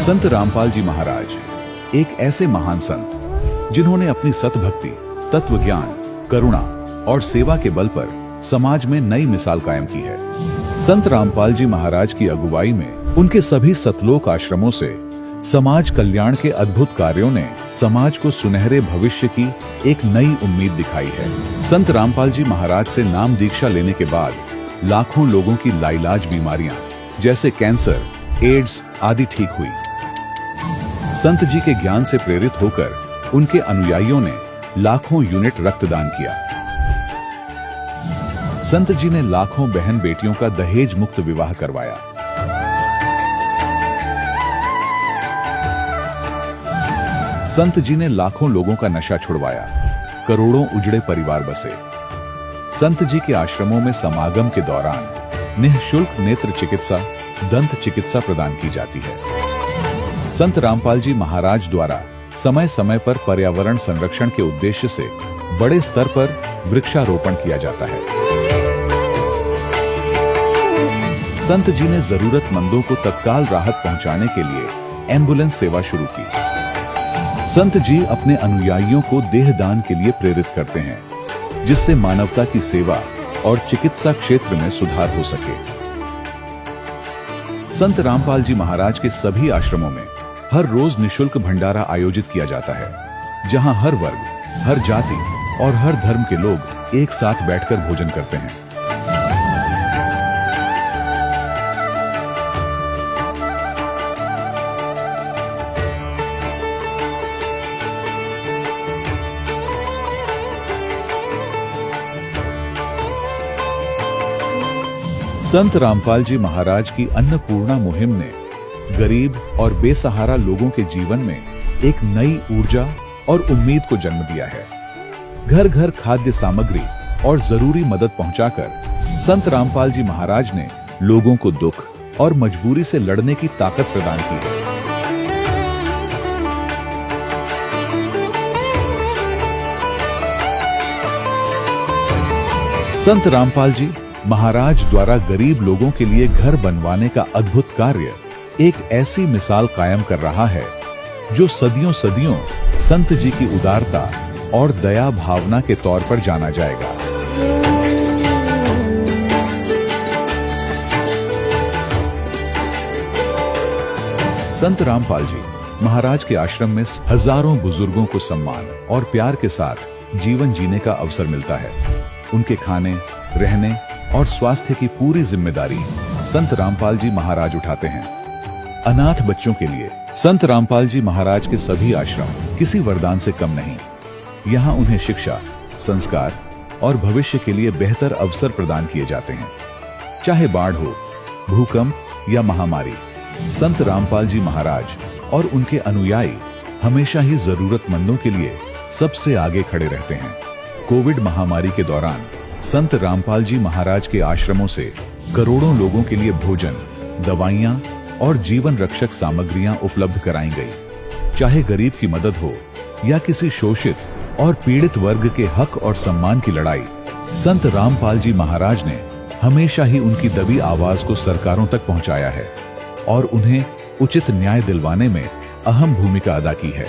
संत रामपाल जी महाराज एक ऐसे महान संत जिन्होंने अपनी सतभक्ति, तत्व ज्ञान, करुणा और सेवा के बल पर समाज में नई मिसाल कायम की है। संत रामपाल जी महाराज की अगुवाई में उनके सभी सतलोक आश्रमों से समाज कल्याण के अद्भुत कार्यों ने समाज को सुनहरे भविष्य की एक नई उम्मीद दिखाई है। संत रामपाल जी महाराज से नाम दीक्षा लेने के बाद लाखों लोगों की लाइलाज बीमारियां जैसे कैंसर, एड्स आदि ठीक हुई। संत जी के ज्ञान से प्रेरित होकर उनके अनुयायियों ने लाखों यूनिट रक्तदान किया। संत जी ने लाखों बहन बेटियों का दहेज मुक्त विवाह करवाया। संत जी ने लाखों लोगों का नशा छुड़वाया, करोड़ों उजड़े परिवार बसे। संत जी के आश्रमों में समागम के दौरान निःशुल्क नेत्र चिकित्सा, दंत चिकित्सा प्रदान की जाती है। संत रामपाल जी महाराज द्वारा समय समय पर पर्यावरण संरक्षण के उद्देश्य से बड़े स्तर पर वृक्षारोपण किया जाता है। संत जी ने जरूरतमंदों को तत्काल राहत पहुंचाने के लिए एम्बुलेंस सेवा शुरू की। संत जी अपने अनुयायियों को देहदान के लिए प्रेरित करते हैं, जिससे मानवता की सेवा और चिकित्सा क्षेत्र में सुधार हो सके। संत रामपाल जी महाराज के सभी आश्रमों में हर रोज निःशुल्क भंडारा आयोजित किया जाता है, जहां हर वर्ग, हर जाति और हर धर्म के लोग एक साथ बैठकर भोजन करते हैं। संत रामपाल जी महाराज की अन्नपूर्णा मुहिम ने गरीब और बेसहारा लोगों के जीवन में एक नई ऊर्जा और उम्मीद को जन्म दिया है। घर घर खाद्य सामग्री और जरूरी मदद पहुंचाकर संत रामपाल जी महाराज ने लोगों को दुख और मजबूरी से लड़ने की ताकत प्रदान की है। संत रामपाल जी महाराज द्वारा गरीब लोगों के लिए घर बनवाने का अद्भुत कार्य एक ऐसी मिसाल कायम कर रहा है जो सदियों सदियों संत जी की उदारता और दया भावना के तौर पर जाना जाएगा। संत रामपाल जी महाराज के आश्रम में हजारों बुजुर्गों को सम्मान और प्यार के साथ जीवन जीने का अवसर मिलता है। उनके खाने, रहने और स्वास्थ्य की पूरी जिम्मेदारी संत रामपाल जी महाराज उठाते हैं। अनाथ बच्चों के लिए संत रामपाल जी महाराज के सभी आश्रम किसी वरदान से कम नहीं। यहाँ उन्हें शिक्षा, संस्कार और भविष्य के लिए बेहतर अवसर प्रदान किए जाते हैं। चाहे बाढ़ हो, भूकंप या महामारी, संत रामपाल जी महाराज और उनके अनुयायी हमेशा ही जरूरतमंदों के लिए सबसे आगे खड़े रहते हैं। कोविड महामारी के दौरान संत रामपाल जी महाराज के आश्रमों से करोड़ों लोगों के लिए भोजन, दवाइयां और जीवन रक्षक सामग्रियां उपलब्ध कराई गई। चाहे गरीब की मदद हो या किसी शोषित और पीड़ित वर्ग के हक और सम्मान की लड़ाई, संत रामपाल जी महाराज ने हमेशा ही उनकी दबी आवाज को सरकारों तक पहुंचाया है और उन्हें उचित न्याय दिलवाने में अहम भूमिका अदा की है।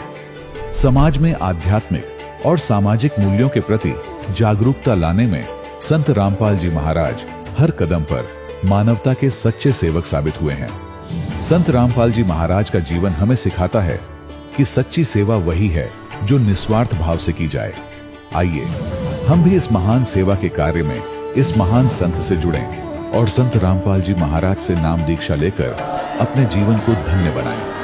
समाज में आध्यात्मिक और सामाजिक मूल्यों के प्रति जागरूकता लाने में संत रामपाल जी महाराज हर कदम पर मानवता के सच्चे सेवक साबित हुए हैं। संत रामपाल जी महाराज का जीवन हमें सिखाता है कि सच्ची सेवा वही है जो निस्वार्थ भाव से की जाए। आइए हम भी इस महान सेवा के कार्य में इस महान संत से जुड़ें और संत रामपाल जी महाराज से नाम दीक्षा लेकर अपने जीवन को धन्य बनाएं।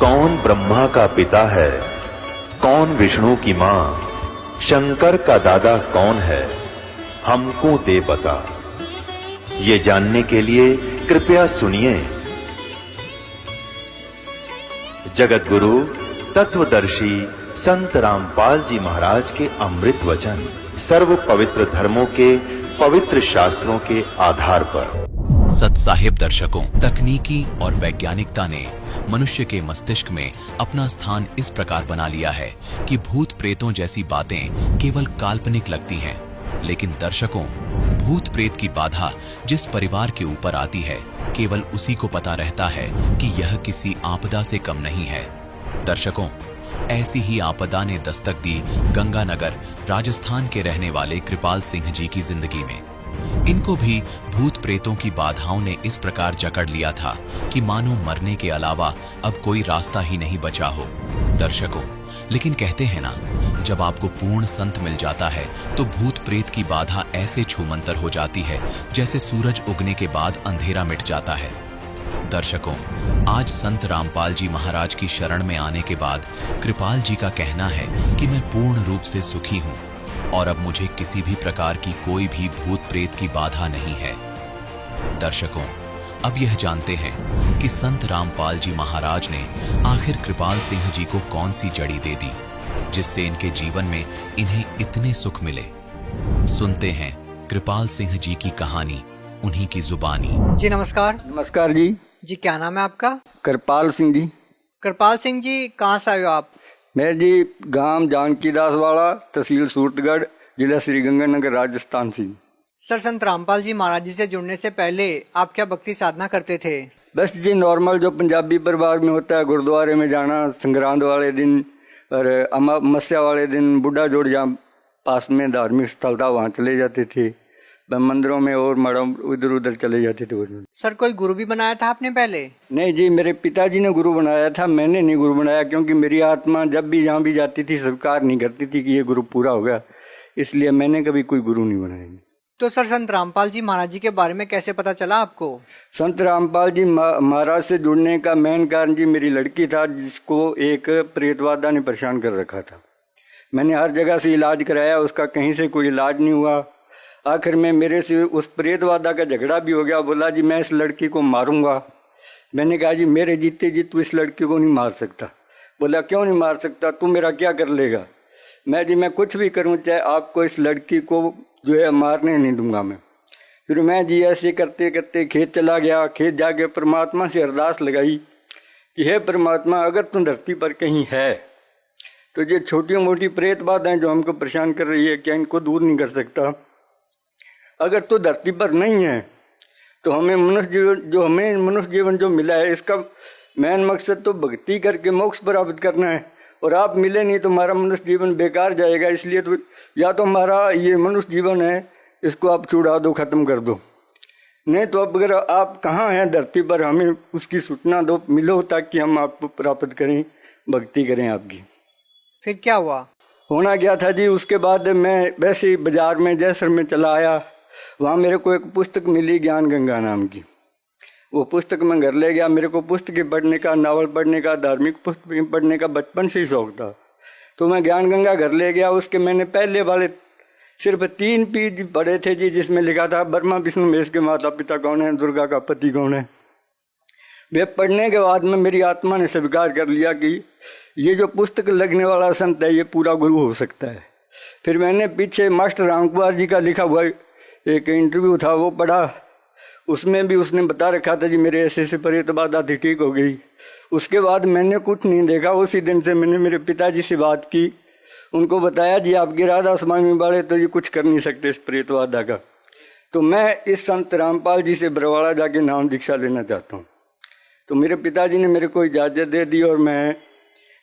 कौन ब्रह्मा का पिता है, कौन विष्णु की मां, शंकर का दादा कौन है, हमको दे बता। ये जानने के लिए कृपया सुनिए। जगत गुरु तत्वदर्शी संत रामपाल जी महाराज के अमृत वचन सर्व पवित्र धर्मों के पवित्र शास्त्रों के आधार पर। सत साहिब दर्शकों, तकनीकी और वैज्ञानिकता ने मनुष्य के मस्तिष्क में अपना स्थान इस प्रकार बना लिया है कि भूत प्रेतों जैसी बातें केवल काल्पनिक लगती हैं। लेकिन दर्शकों, भूत प्रेत की बाधा जिस परिवार के ऊपर आती है, केवल उसी को पता रहता है कि यह किसी आपदा से कम नहीं है। दर्शकों, ऐसी ही आपदा ने दस्तक दी गंगानगर राजस्थान के रहने वाले कृपाल सिंह जी की जिंदगी में। इनको भी भूत प्रेतों की बाधाओं ने इस प्रकार जकड़ लिया था कि मानो मरने के अलावा अब कोई रास्ता ही नहीं बचा हो। दर्शकों, लेकिन कहते हैं ना, जब आपको पूर्ण संत मिल जाता है तो भूत प्रेत की बाधा ऐसे छूमंतर हो जाती है जैसे सूरज उगने के बाद अंधेरा मिट जाता है। दर्शकों, आज संत रामपाल जी महाराज की शरण में आने के बाद कृपाल जी का कहना है कि मैं पूर्ण रूप से सुखी हूं और अब मुझे किसी भी प्रकार की कोई भी भूत प्रेत की बाधा नहीं है। दर्शकों, अब यह जानते हैं कि संत रामपाल जी महाराज ने आखिर कृपाल सिंह जी को कौन सी जड़ी दे दी जिससे इनके जीवन में इन्हें इतने सुख मिले। सुनते हैं कृपाल सिंह जी की कहानी, उन्हीं की जुबानी। जी नमस्कार। नमस्कार जी। जी क्या नाम है आपका? कृपाल सिंह जी। कृपाल सिंह जी, कहाँ से आए हो आप? मैं जी गांव जानकीदास वाला, तहसील सूरतगढ़, जिला श्रीगंगानगर, राजस्थान से। सर, संत रामपाल जी महाराज जी से जुड़ने से पहले आप क्या भक्ति साधना करते थे? बस जी नॉर्मल जो पंजाबी परिवार में होता है, गुरुद्वारे में जाना संक्रांत वाले दिन और अमावस्या वाले दिन बुढ़ा जोड़ जहाँ पास में धार्मिक स्थल था वहाँ चले जाते थे। मंदिरों में और मठों इधर उधर चले जाते थे। सर, कोई गुरु भी बनाया था आपने पहले? नहीं जी, मेरे पिताजी ने गुरु बनाया था, मैंने नहीं गुरु बनाया, क्योंकि मेरी आत्मा जब भी जहाँ भी जाती थी स्वीकार नहीं करती थी कि ये गुरु पूरा हो गया, इसलिए मैंने कभी कोई गुरु नहीं बनाया। तो सर, संत रामपाल जी महाराज जी के बारे में कैसे पता चला आपको? संत रामपाल जी महाराज से जुड़ने का मेन कारण जी मेरी लड़की था, जिसको एक प्रेतवादा ने परेशान कर रखा था। मैंने हर जगह से इलाज कराया, उसका कहीं से कोई इलाज नहीं हुआ। आखिर में मेरे से उस प्रेतवादा का झगड़ा भी हो गया। बोला जी मैं इस लड़की को मारूंगा। मैंने कहा जी मेरे जीते जी तू इस लड़की को नहीं मार सकता। बोला क्यों नहीं मार सकता, तू मेरा क्या कर लेगा? मैं कुछ भी करूं, चाहे आपको इस लड़की को जो है मारने नहीं दूंगा मैं। फिर मैं जी ऐसे करते करते खेत चला गया। खेत जाके परमात्मा से अरदास लगाई कि हे परमात्मा, अगर तू धरती पर कहीं है तो ये छोटी मोटी प्रेत बाधाएं जो हमको परेशान कर रही है, क्या इनको दूर नहीं कर सकता? अगर तो धरती पर नहीं है तो हमें मनुष्य जीवन जो मिला है, इसका मेन मकसद तो भक्ति करके मोक्ष प्राप्त करना है, और आप मिले नहीं तो हमारा मनुष्य जीवन बेकार जाएगा। इसलिए तो या तो हमारा ये मनुष्य जीवन है इसको आप छुड़ा दो, ख़त्म कर दो, नहीं तो अब अगर आप कहाँ हैं धरती पर हमें उसकी सूचना दो, मिलो, ताकि हम आपको प्राप्त करें, भक्ति करें आपकी। फिर क्या हुआ? होना क्या था जी, उसके बाद मैं वैसे ही बाजार में जैसर में चला आया। वहाँ मेरे को एक पुस्तक मिली ज्ञान गंगा नाम की। वो पुस्तक मैं घर ले गया। मेरे को पुस्तकें पढ़ने का, नावल पढ़ने का, धार्मिक पुस्तकें पढ़ने का बचपन से ही शौक था, तो मैं ज्ञान गंगा घर ले गया। उसके मैंने पहले वाले सिर्फ 3 पेज पढ़े थे जी, जिसमें लिखा था ब्रह्मा विष्णु महेश के माता पिता कौन है, दुर्गा का पति कौन है। वे पढ़ने के बाद में मेरी आत्मा ने स्वीकार कर लिया कि ये जो पुस्तक लगने वाला संत है ये पूरा गुरु हो सकता है। फिर मैंने पीछे मास्टर रामकुमार जी का लिखा हुआ एक इंटरव्यू था, वो पढ़ा। उसमें भी उसने बता रखा था जी मेरे ऐसे ऐसे प्रेत बाधा थी, ठीक हो गई। उसके बाद मैंने कुछ नहीं देखा। उसी दिन से मैंने मेरे पिताजी से बात की, उनको बताया जी आपके राधा स्वामी वाले तो ये कुछ कर नहीं सकते इस प्रेत बाधा का, तो मैं इस संत रामपाल जी से बरवाड़ा जाके नाम दीक्षा लेना चाहता हूँ। तो मेरे पिताजी ने मेरे को इजाज़त दे दी और मैं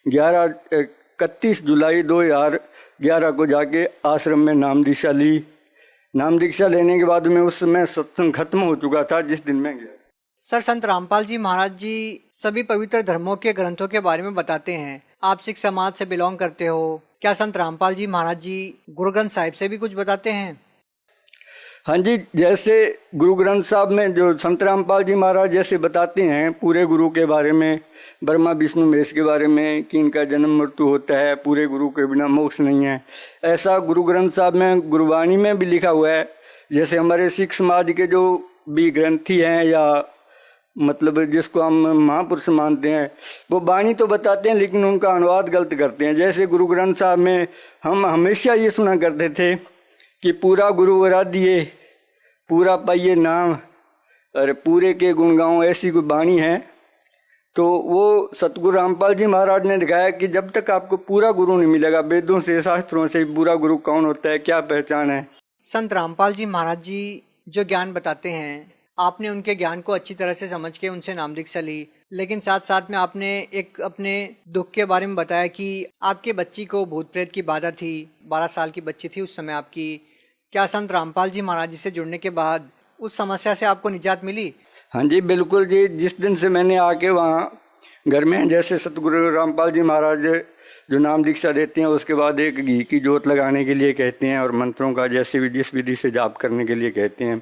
31 जुलाई 2011 को जाके आश्रम में नाम दीक्षा ली। नाम दीक्षा लेने के बाद में उस समय सत्संग खत्म हो चुका था जिस दिन मैं गया। सर, संत रामपाल जी महाराज जी सभी पवित्र धर्मों के ग्रंथों के बारे में बताते हैं। आप सिख समाज से बिलोंग करते हो, क्या संत रामपाल जी महाराज जी गुरु ग्रंथ साहिब से भी कुछ बताते हैं? हाँ जी, जैसे गुरु ग्रंथ साहब में जो संत रामपाल जी महाराज जैसे बताते हैं पूरे गुरु के बारे में, ब्रह्मा विष्णु महेश के बारे में कि इनका जन्म मृत्यु होता है, पूरे गुरु के बिना मोक्ष नहीं है, ऐसा गुरु ग्रंथ साहब में गुरुवाणी में भी लिखा हुआ है। जैसे हमारे सिख समाज के जो भी ग्रंथी हैं या मतलब जिसको हम महापुरुष मानते हैं, वो वाणी तो बताते हैं लेकिन उनका अनुवाद गलत करते हैं। जैसे गुरु ग्रंथ साहब में हम हमेशा ये सुना करते थे कि पूरा गुरु आराध्य, पूरा पाइए नाम, और पूरे के गुण गाओ, ऐसी कोई वाणी है। तो वो सतगुरु रामपाल जी महाराज ने दिखाया कि जब तक आपको पूरा गुरु नहीं मिलेगा, वेदों से शास्त्रों से पूरा गुरु कौन होता है, क्या पहचान है। संत रामपाल जी महाराज जी जो ज्ञान बताते हैं, आपने उनके ज्ञान को अच्छी तरह से समझ के उनसे नाम दीक्षा ली, लेकिन साथ साथ में आपने एक अपने दुख के बारे में बताया कि आपके बच्ची को भूत प्रेत की बाधा थी, 12 साल की बच्ची थी उस समय आपकी। क्या संत रामपाल जी महाराज जी से जुड़ने के बाद उस समस्या से आपको निजात मिली? हाँ जी बिल्कुल जी। जिस दिन से मैंने आके वहाँ घर में, जैसे सतगुरु रामपाल जी महाराज जो नाम दीक्षा देते हैं, उसके बाद एक घी की जोत लगाने के लिए कहते हैं और मंत्रों का जैसे भी जिस विधि से जाप करने के लिए कहते हैं।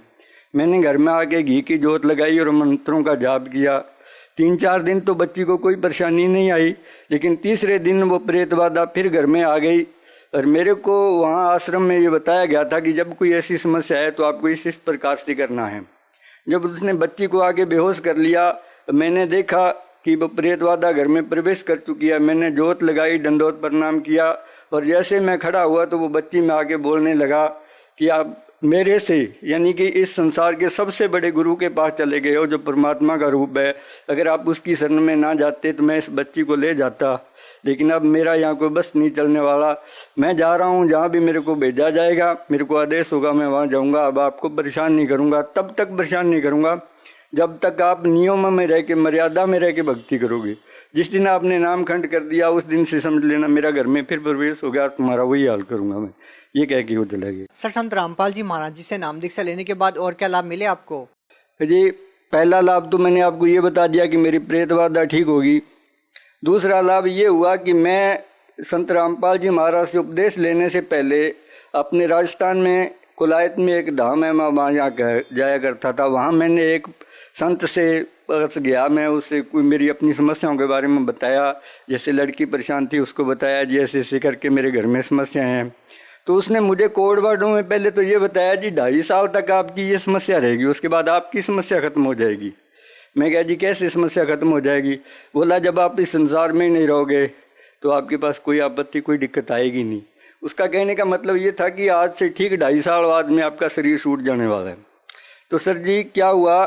मैंने घर में आके घी की जोत लगाई और मंत्रों का जाप किया। 3-4 दिन तो बच्ची को कोई परेशानी नहीं आई, लेकिन तीसरे दिन वो प्रेत बाधा फिर घर में आ गई। और मेरे को वहाँ आश्रम में ये बताया गया था कि जब कोई ऐसी समस्या है तो आपको इस प्रकार से करना है। जब उसने बच्ची को आके बेहोश कर लिया, मैंने देखा कि वो प्रेत बाधा घर में प्रवेश कर चुकी है। मैंने जोत लगाई, दंडोत प्रणाम किया, और जैसे मैं खड़ा हुआ तो वो बच्ची में आके बोलने लगा कि आप मेरे से, यानी कि इस संसार के सबसे बड़े गुरु के पास चले गए हो जो परमात्मा का रूप है। अगर आप उसकी शरण में ना जाते तो मैं इस बच्ची को ले जाता, लेकिन अब मेरा यहाँ कोई बस नहीं चलने वाला। मैं जा रहा हूँ, जहाँ भी मेरे को भेजा जाएगा, मेरे को आदेश होगा, मैं वहाँ जाऊँगा। अब आपको परेशान नहीं करूँगा, तब तक परेशान नहीं करूँगा जब तक आप नियम में रह के, मर्यादा में रह के भक्ति करोगे। जिस दिन आपने नाम खंड कर दिया, उस दिन से समझ लेना मेरा घर में फिर प्रवेश हो गया, तुम्हारा वही हाल करूँगा मैं। ये कह के वो चला गया। सर, संत रामपाल जी महाराज जी से नाम दीक्षा लेने के बाद और क्या लाभ मिले आपको? जी, पहला लाभ तो मैंने आपको ये बता दिया कि मेरी प्रेत बाधा ठीक होगी। दूसरा लाभ ये हुआ कि मैं संत रामपाल जी महाराज से उपदेश लेने से पहले अपने राजस्थान में कुलायत में एक धाम है, मैं वहाँ जाया करता था। वहाँ मैंने एक संत से पास गया, मैं उससे कोई मेरी अपनी समस्याओं के बारे में बताया। जैसे लड़की परेशान थी उसको बताया, जैसे ऐसे करके मेरे घर में समस्याएं हैं। तो उसने मुझे कोड वर्डों में पहले तो ये बताया जी 2.5 साल तक आपकी ये समस्या रहेगी, उसके बाद आपकी समस्या खत्म हो जाएगी। मैं कहा जी कैसे समस्या खत्म हो जाएगी? बोला जब आप इस संसार में ही नहीं रहोगे तो आपके पास कोई आपत्ति, कोई दिक्कत आएगी नहीं। उसका कहने का मतलब ये था कि आज से ठीक 2.5 साल बाद में आपका शरीर छूट जाने वाला है। तो सर जी क्या हुआ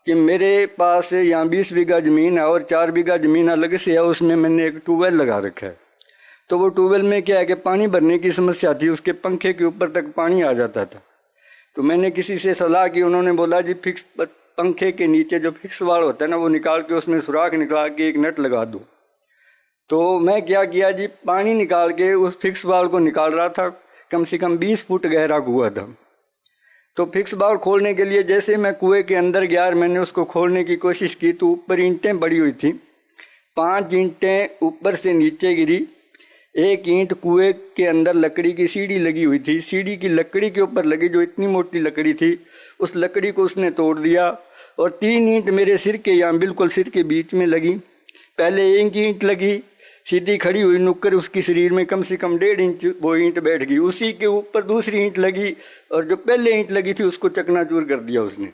कि मेरे पास यहाँ 20 बीघा ज़मीन है और 4 बीघा ज़मीन अलग से है, उसमें मैंने एक ट्यूबवेल लगा रखा है। तो वो ट्यूबवेल में क्या है कि पानी भरने की समस्या थी, उसके पंखे के ऊपर तक पानी आ जाता था। तो मैंने किसी से सलाह की, उन्होंने बोला जी फिक्स पंखे के नीचे जो फिक्स वाल होता है ना, वो निकाल के उसमें सुराख निकाल के एक नट लगा दो। तो मैं क्या किया जी, पानी निकाल के उस फिक्स वाल को निकाल रहा था। कम से कम 20 फुट गहरा कुआं था। तो फिक्स वाल खोलने के लिए जैसे मैं कुएं के अंदर गया और मैंने उसको खोलने की कोशिश की तो ऊपर ईंटें पड़ी हुई थी। 5 ईंटें ऊपर से नीचे गिरी। एक ईंट कुएं के अंदर लकड़ी की सीढ़ी लगी हुई थी, सीढ़ी की लकड़ी के ऊपर लगी जो इतनी मोटी लकड़ी थी, उस लकड़ी को उसने तोड़ दिया। और 3 ईंट मेरे सिर के यहाँ बिल्कुल सिर के बीच में लगी। पहले एक ईंट लगी सीधी खड़ी हुई नुक्कर, उसकी शरीर में कम से कम 1.5 इंच वो ईंट बैठ गई। उसी के ऊपर दूसरी ईंट लगी और जो पहले ईंट लगी थी उसको चकनाचूर कर दिया उसने।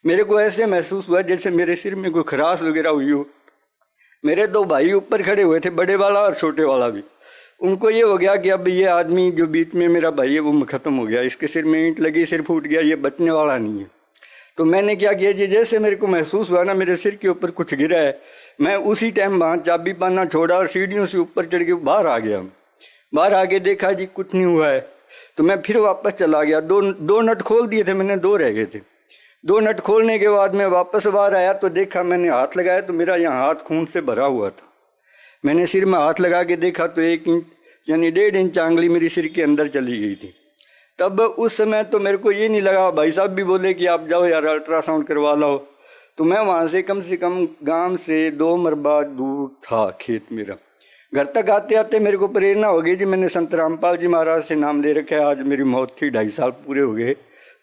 मेरे को ऐसे महसूस हुआ जैसे मेरे सिर में कोई खराश वगैरह हुई हो। मेरे 2 भाई ऊपर खड़े हुए थे, बड़े वाला और छोटे वाला भी। उनको ये हो गया कि अब ये आदमी जो बीच में मेरा भाई है वो खत्म हो गया, इसके सिर में ईंट लगी, सिर फूट गया, ये बचने वाला नहीं है। तो मैंने क्या किया जी, जैसे मेरे को महसूस हुआ ना मेरे सिर के ऊपर कुछ गिरा है, मैं उसी टाइम वहाँ चाबी पाना छोड़ा और सीढ़ियों से ऊपर चढ़ के बाहर आ गया। बाहर आके देखा जी कुछ नहीं हुआ है। तो मैं फिर वापस चला गया। दो नट खोल दिए थे मैंने, 2 रह गए थे। 2 नट खोलने के बाद मैं वापस बाहर आया तो देखा, मैंने हाथ लगाया तो मेरा यहाँ हाथ खून से भरा हुआ था। मैंने सिर में हाथ लगा के देखा तो 1 इंच यानी 1.5 इंच आंगली मेरी सिर के अंदर चली गई थी। तब उस समय तो मेरे को ये नहीं लगा, भाई साहब भी बोले कि आप जाओ यार अल्ट्रासाउंड करवा लो। तो मैं वहाँ से कम गांव से 2 मरबा दूर था खेत मेरा। घर तक आते आते मेरे को प्रेरणा हो गई जी, मैंने संत रामपाल जी महाराज से नाम ले रखा है। आज मेरी मौत थी, 2.5 साल पूरे हो गए।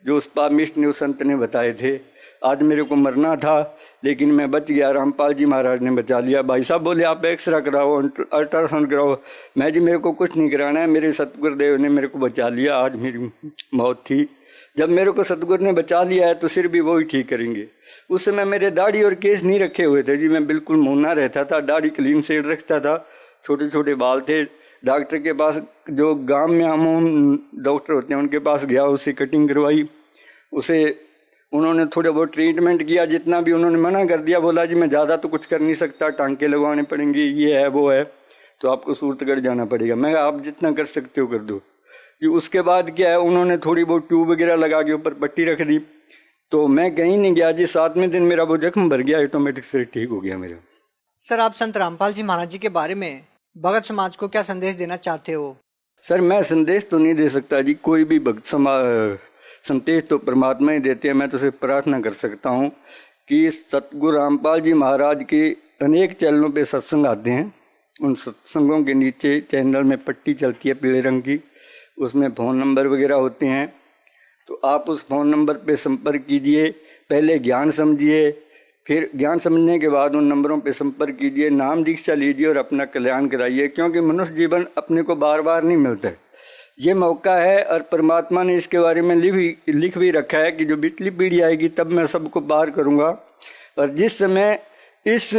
जो उस पापिष्ट ने, उस संत ने बताए थे। आज मेरे को मरना था लेकिन मैं बच गया, रामपाल जी महाराज ने बचा लिया। भाई साहब बोले आप एक्सरा कराओ, अल्ट्रासाउंड कराओ। मैं जी मेरे को कुछ नहीं कराना है, मेरे सतगुरुदेव ने मेरे को बचा लिया। आज मेरी मौत थी, जब मेरे को सतगुरु ने बचा लिया है तो सिर भी वो ही ठीक करेंगे। उस समय मेरे दाढ़ी और केस नहीं रखे हुए थे जी, मैं बिल्कुल मुन्ना रहता था, दाढ़ी क्लीन शेड रखता था, छोटे छोटे बाल थे। डॉक्टर के पास, जो गांव में हम डॉक्टर होते हैं उनके पास गया, उससे कटिंग करवाई। उसे उन्होंने थोड़ा बहुत ट्रीटमेंट किया, जितना भी उन्होंने मना कर दिया। बोला जी मैं ज़्यादा तो कुछ कर नहीं सकता, टांके लगवाने पड़ेंगे, ये है वो है, तो आपको सूरतगढ़ जाना पड़ेगा। मैं आप जितना कर सकते हो कर दो। कि उसके बाद क्या है, उन्होंने थोड़ी बहुत ट्यूब वगैरह लगा के ऊपर पट्टी रख दी, तो मैं कहीं नहीं गया जी। 7वें दिन मेरा वो जख्म भर गया, ऑटोमेटिक से ठीक हो गया मेरा। सर, आप संत रामपाल जी महाराज जी के बारे में भगत समाज को क्या संदेश देना चाहते हो? सर मैं संदेश तो नहीं दे सकता जी, कोई भी भक्त संदेश तो परमात्मा ही देते हैं। मैं तो सिर्फ प्रार्थना कर सकता हूँ कि सतगुरु रामपाल जी महाराज के अनेक चैनलों पे सत्संग आते हैं। उन सत्संगों के नीचे चैनल में पट्टी चलती है पीले रंग की, उसमें फ़ोन नंबर वगैरह होते हैं, तो आप उस फ़ोन नंबर पे संपर्क कीजिए। पहले ज्ञान समझिए, फिर ज्ञान समझने के बाद उन नंबरों पे संपर्क कीजिए, नाम दीक्षा लीजिए और अपना कल्याण कराइए। क्योंकि मनुष्य जीवन अपने को बार बार नहीं मिलता है, ये मौका है। और परमात्मा ने इसके बारे में लिख भी रखा है कि जो बिचली पीढ़ी आएगी तब मैं सबको पार करूँगा। और जिस समय इस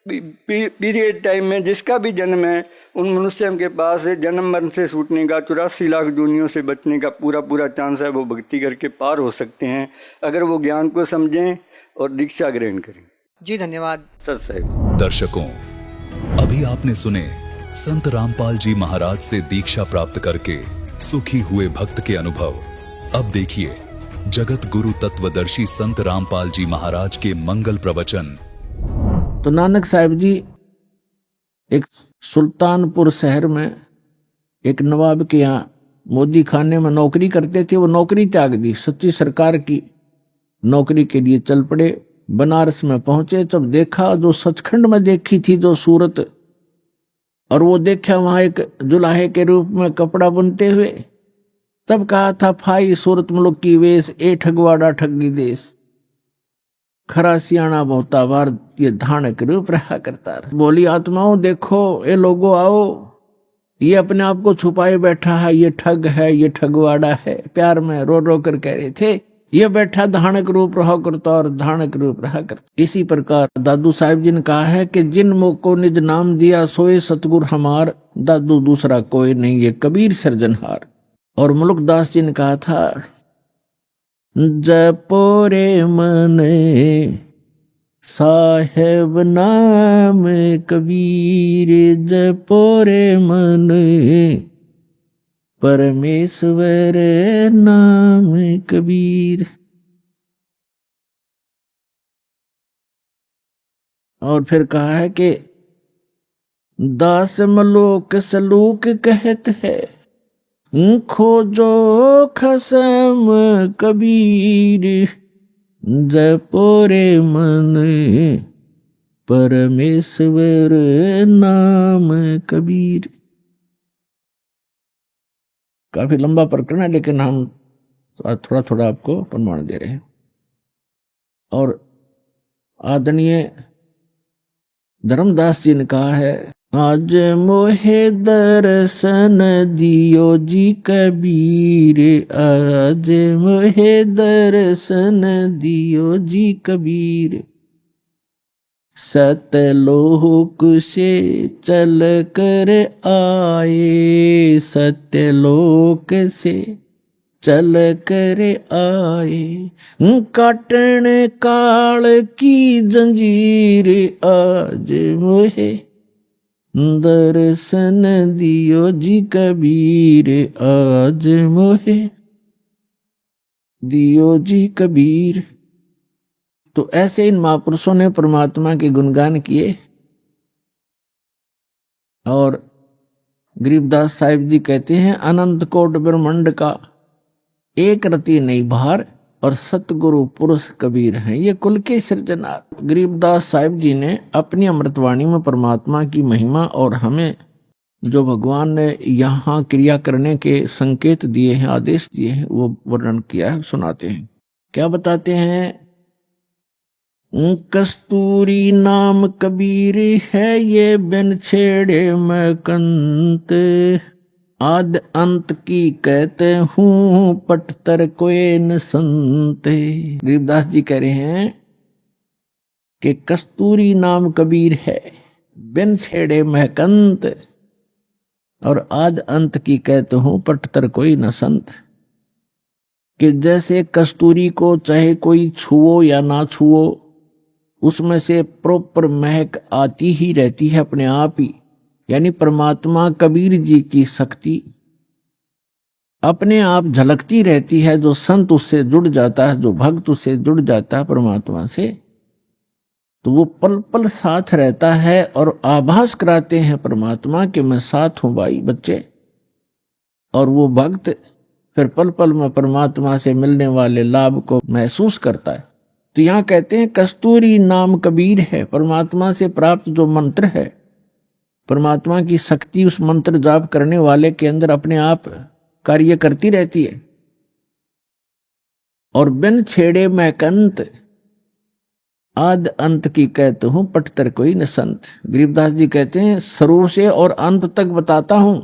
पीरियड टाइम में जिसका भी जन्म है, उन मनुष्यों के पास जन्म मरण से छूटने का, 84 लाख दुनियों से बचने का पूरा चांस है। वो भक्ति करके पार हो सकते हैं अगर वो ज्ञान को समझें और दीक्षा ग्रहण करें। जी धन्यवाद। सत साहिब। दर्शकों, अभी आपने सुने संत रामपाल जी महाराज से दीक्षा प्राप्त करके सुखी हुए भक्त के अनुभव। अब देखिए जगत गुरु तत्वदर्शी संत रामपाल जी महाराज के मंगल प्रवचन। तो नानक साहिब जी एक सुल्तानपुर शहर में एक नवाब के यहाँ मोदी खाने में नौकरी करते थे। वो नौकरी त्याग दी, सच्ची सरकार की नौकरी के लिए चल पड़े। बनारस में पहुंचे, जब देखा जो सचखंड में देखी थी जो सूरत, और वो देखा वहां एक जुलाहे के रूप में कपड़ा बुनते हुए, तब कहा था फाई सूरत मुल्क की वेश, ए ठगवाड़ा ठगी देश, खरा सियाणा बहुता बार ये धानक रूप रहा करता रहा। बोली आत्माओं देखो, ये लोगो आओ, ये अपने आप को छुपाए बैठा है, ये ठग है, ये ठगवाड़ा है। प्यार में रो रो कर कह रहे थे, ये बैठा धानक रूप रहा करता और धानक रूप रहा करता। इसी प्रकार दादू साहिब जी ने कहा है कि जिन मुख को निज नाम दिया सोए सतगुर हमार, दादू दूसरा कोई नहीं ये कबीर सृजनहार। और मुल्कदास जी ने कहा था, जपो रे मन साहेब नाम कबीर, जपो रे मन परमेश्वर नाम कबीर। और फिर कहा है कि दास मलोक सलूक कहत है, खोजो खसम कबीर, जपो रे मन परमेश्वर नाम कबीर। काफी लंबा प्रकरण है, लेकिन हम थोड़ा थोड़ा आपको प्रमाण दे रहे हैं। और आदरणीय धर्मदास जी ने कहा है, आज मोहे दर्शन दियो जी कबीर, आज मोहे दर्शन दियो जी कबीर, सतलोक से चल कर आए, सतलोक से चल कर आए, काटन काल की जंजीर, आज मोहे दर्शन दियो जी कबीर, आज मोहे दियो जी कबीर। तो ऐसे इन महापुरुषों ने परमात्मा के गुणगान किए। और गरीबदास साहिब जी कहते हैं, अनंत कोट ब्रह्मांड का एक रति नहीं भार, और सतगुरु पुरुष कबीर हैं ये कुल के सृजनहार। गरीबदास साहिब जी ने अपनी अमृतवाणी में परमात्मा की महिमा और हमें जो भगवान ने यहाँ क्रिया करने के संकेत दिए हैं, आदेश दिए हैं, वो वर्णन किया है, सुनाते हैं। क्या बताते हैं? कस्तूरी नाम कबीर है, ये बिन छेड़े मैं कंत, आद अंत की कहते हूँ, पटतर कोई न संते। गरीबदास जी कह रहे हैं कि कस्तूरी नाम कबीर है, बिन छेड़े मैं कंत, और आद अंत की कहते हूँ, पटतर कोई न संत। कि जैसे कस्तूरी को चाहे कोई छुओ या ना छुओ, उसमें से प्रॉपर महक आती ही रहती है अपने आप ही। यानी परमात्मा कबीर जी की शक्ति अपने आप झलकती रहती है। जो संत उससे जुड़ जाता है, जो भक्त उससे जुड़ जाता है परमात्मा से, तो वो पल पल साथ रहता है और आभास कराते हैं परमात्मा कि मैं साथ हूं भाई बच्चे। और वो भक्त फिर पल पल में परमात्मा से मिलने वाले लाभ को महसूस करता है। तो यहां कहते हैं कस्तूरी नाम कबीर है, परमात्मा से प्राप्त जो मंत्र है, परमात्मा की शक्ति उस मंत्र जाप करने वाले के अंदर अपने आप कार्य करती रहती है। और बिन छेड़े मैं कंत, आद अंत की कहते हूं, पटतर कोई न संत। गरीबदास जी कहते हैं शुरू से और अंत तक बताता हूं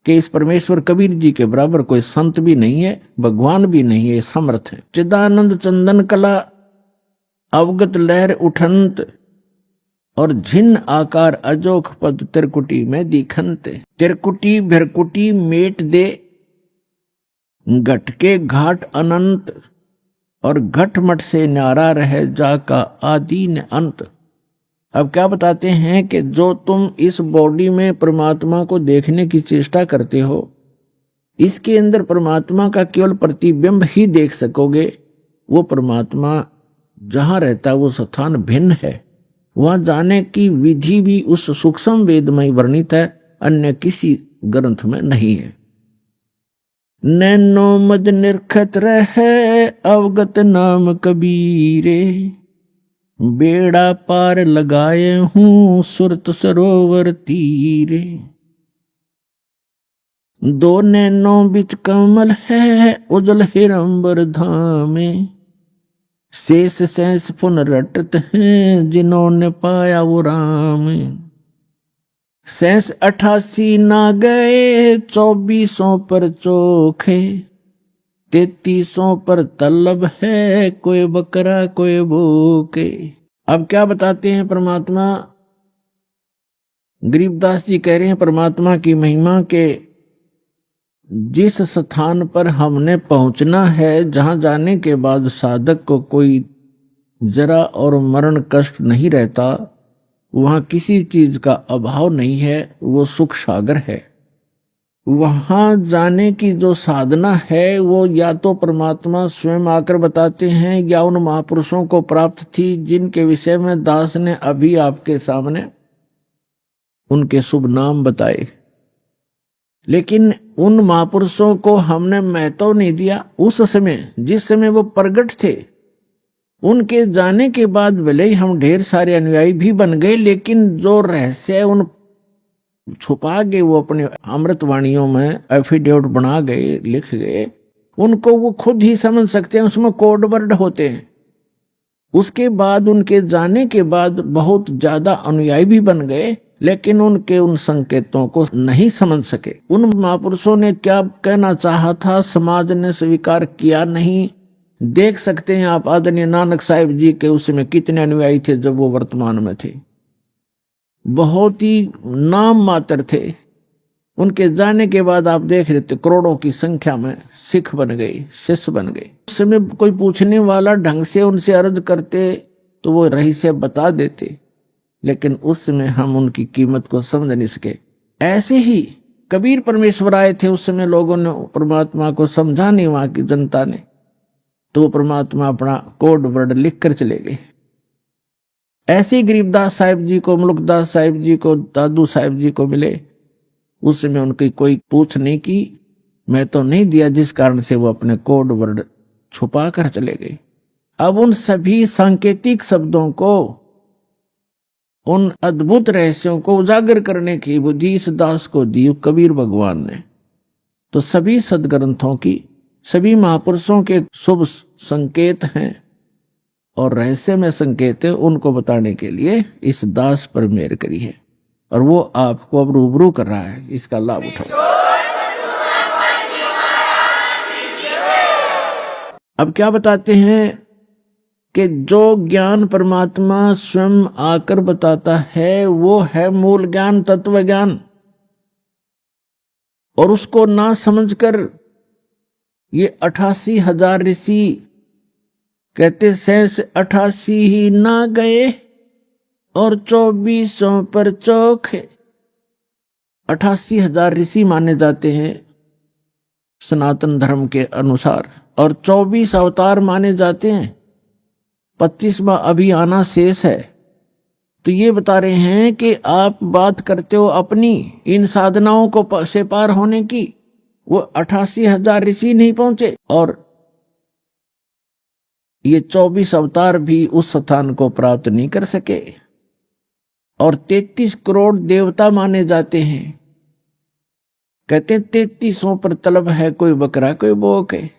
कि इस परमेश्वर कबीर जी के बराबर कोई संत भी नहीं है, भगवान भी नहीं है, समर्थ है। चिदानंद चंदन कला अवगत लहर उठंत, और झिन आकार अजोख पद तिरकुटी में दिखंत। तिरकुटी भिरकुटी मेट दे, घट के घाट अनंत, और घटमट से न्यारा रहे जाका आदि न अंत। अब क्या बताते हैं कि जो तुम इस बॉडी में परमात्मा को देखने की चेष्टा करते हो, इसके अंदर परमात्मा का केवल प्रतिबिंब ही देख सकोगे। वो परमात्मा जहां रहता है वो स्थान भिन्न है, वहां जाने की विधि भी उस सूक्ष्म वेद में वर्णित है, अन्य किसी ग्रंथ में नहीं है। नैनो मद निरखत रहे अवगत नाम कबीरे, बेड़ा पार लगाए हूं सुरत सरोवर तीरे। दो नैनो बिच कमल है उजल हिरंबर धामे, शेष शेष पुन रटत हैं जिन्होंने पाया वो राम। शेष 88 ना गए 2400 पर चोखे, 3300 पर तलब है कोई बकरा कोई भूखे। अब क्या बताते हैं परमात्मा? गरीबदास जी कह रहे हैं परमात्मा की महिमा के जिस स्थान पर हमने पहुंचना है, जहां जाने के बाद साधक को कोई जरा और मरण कष्ट नहीं रहता, वहां किसी चीज का अभाव नहीं है, वो सुख सागर है। वहां जाने की जो साधना है वो या तो परमात्मा स्वयं आकर बताते हैं या उन महापुरुषों को प्राप्त थी, जिनके विषय में दास ने अभी आपके सामने उनके शुभ नाम बताए। लेकिन उन महापुरुषों को हमने महत्व नहीं दिया। उस समय जिस समय वो प्रगट थे, उनके जाने के बाद भले ही हम ढेर सारे अनुयायी भी बन गए, लेकिन जो रहस्य उन छुपा गए, वो अपने अमृतवाणियों में एफिडेविट बना गए, लिख गए, उनको वो खुद ही समझ सकते हैं, उसमें कोड वर्ड होते हैं। उसके बाद उनके जाने के बाद बहुत ज्यादा अनुयायी भी बन गए, लेकिन उनके उन संकेतों को नहीं समझ सके। उन महापुरुषों ने क्या कहना चाहा था, समाज ने स्वीकार किया नहीं। देख सकते हैं आप आदरणीय नानक साहिब जी के उसमें कितने अनुयायी थे जब वो वर्तमान में थे, बहुत ही नाम मात्र थे। उनके जाने के बाद आप देख रहे थे करोड़ों की संख्या में सिख बन गए, शिष्य बन गए। उस समय कोई पूछने वाला ढंग से उनसे अर्ज करते तो वो रहस्य बता देते, लेकिन उस समय हम उनकी कीमत को समझ नहीं सके। ऐसे ही कबीर परमेश्वर आए थे, उस समय लोगों ने परमात्मा को समझा नहीं, वहां की जनता ने, तो परमात्मा अपना कोड वर्ड लिख कर चले गए। ऐसे ही गरीबदास साहिब जी को, मुल्कदास साहिब जी को, दादू साहिब जी को मिले, उस समय उनकी कोई पूछ नहीं की, मैं तो नहीं दिया, जिस कारण से वो अपने कोड वर्ड छुपा कर चले गए। अब उन सभी सांकेतिक शब्दों को उन अद्भुत रहस्यों को उजागर करने की बुद्धि इस दास को दी कबीर भगवान ने। तो सभी सदग्रंथों की, सभी महापुरुषों के शुभ संकेत हैं और रहस्य में संकेत है, उनको बताने के लिए इस दास पर मेहर करी है और वो आपको अब रूबरू कर रहा है। इसका लाभ उठाओ। अब क्या बताते हैं कि जो ज्ञान परमात्मा स्वयं आकर बताता है वो है मूल ज्ञान, तत्व ज्ञान। और उसको ना समझकर ये 88,000 ऋषि कहते शेष 88 ही ना गए और 24 पर चौखे। 88,000 ऋषि माने जाते हैं सनातन धर्म के अनुसार और 24 अवतार माने जाते हैं। 25वां अभी आना शेष है। तो ये बता रहे हैं कि आप बात करते हो अपनी इन साधनाओं को से पार होने की, वो 88,000 ऋषि नहीं पहुंचे और ये 24 अवतार भी उस स्थान को प्राप्त नहीं कर सके। और 33 करोड़ देवता माने जाते हैं। कहते हैं 33 पर तलब है, कोई बकरा कोई बोक है।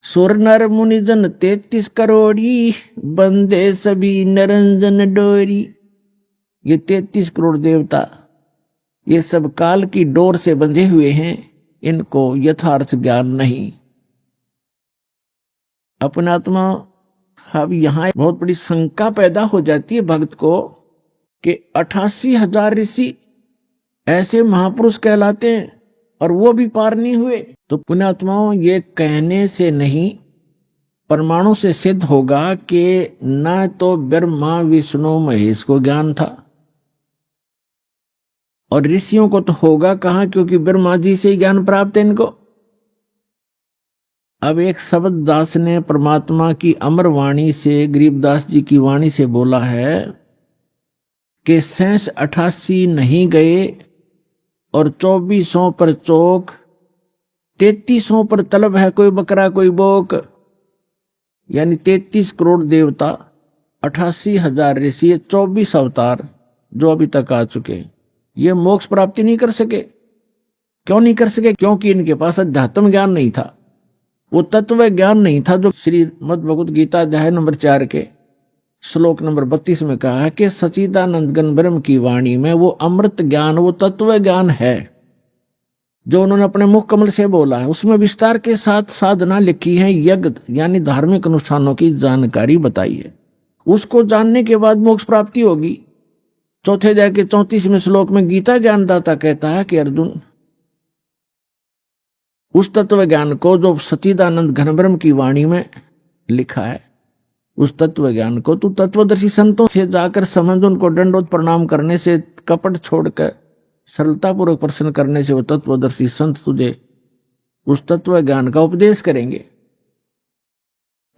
सुर नर मुनिजन 33 करोड़ी, बंदे सभी नरंजन डोरी। ये 33 करोड़ देवता ये सब काल की डोर से बंधे हुए हैं, इनको यथार्थ ज्ञान नहीं। अपनात्मा अब यहां बहुत बड़ी शंका पैदा हो जाती है भक्त को कि 88,000 ऋषि ऐसे महापुरुष कहलाते हैं और वो भी पार नहीं हुए। तो पुण्यात्माओं, ये कहने से नहीं प्रमाणों से सिद्ध होगा कि न तो ब्रह्मा विष्णु महेश को ज्ञान था और ऋषियों को तो होगा कहां, क्योंकि ब्रह्मा जी से ही ज्ञान प्राप्त है इनको। अब एक शब्द दास ने परमात्मा की अमर वाणी से, गरीबदास जी की वाणी से बोला है कि शेष 88 नहीं गए और 24 पर चौक, 33 पर तलब है, कोई बकरा कोई बोक। यानी 33 करोड़ देवता, 88,000 ऋषि, 24 अवतार जो अभी तक आ चुके, ये मोक्ष प्राप्ति नहीं कर सके। क्यों नहीं कर सके? क्योंकि इनके पास अध्यात्म ज्ञान नहीं था, वो तत्व ज्ञान नहीं था जो श्रीमद् भगवत गीता अध्याय नंबर 4 के श्लोक नंबर 32 में कहा है कि सच्चिदानंद घन ब्रह्म की वाणी में वो अमृत ज्ञान, वो तत्व ज्ञान है जो उन्होंने अपने मुख कमल से बोला है। उसमें विस्तार के साथ साधना लिखी है, यज्ञ यानी धार्मिक अनुष्ठानों की जानकारी बताई है। उसको जानने के बाद मोक्ष प्राप्ति होगी। चौथे अध्याय के 34वें श्लोक में गीता ज्ञानदाता कहता है कि अर्जुन, उस तत्व ज्ञान को जो सच्चिदानंद घन ब्रह्म की वाणी में लिखा है, उस तत्व ज्ञान को तू तत्वदर्शी संतों से जाकर समझ, उनको दंडोत प्रणाम करने से, कपट छोड़कर सरलतापूर्वक प्रश्न करने से वो तत्वदर्शी संत तुझे उस तत्व ज्ञान का उपदेश करेंगे।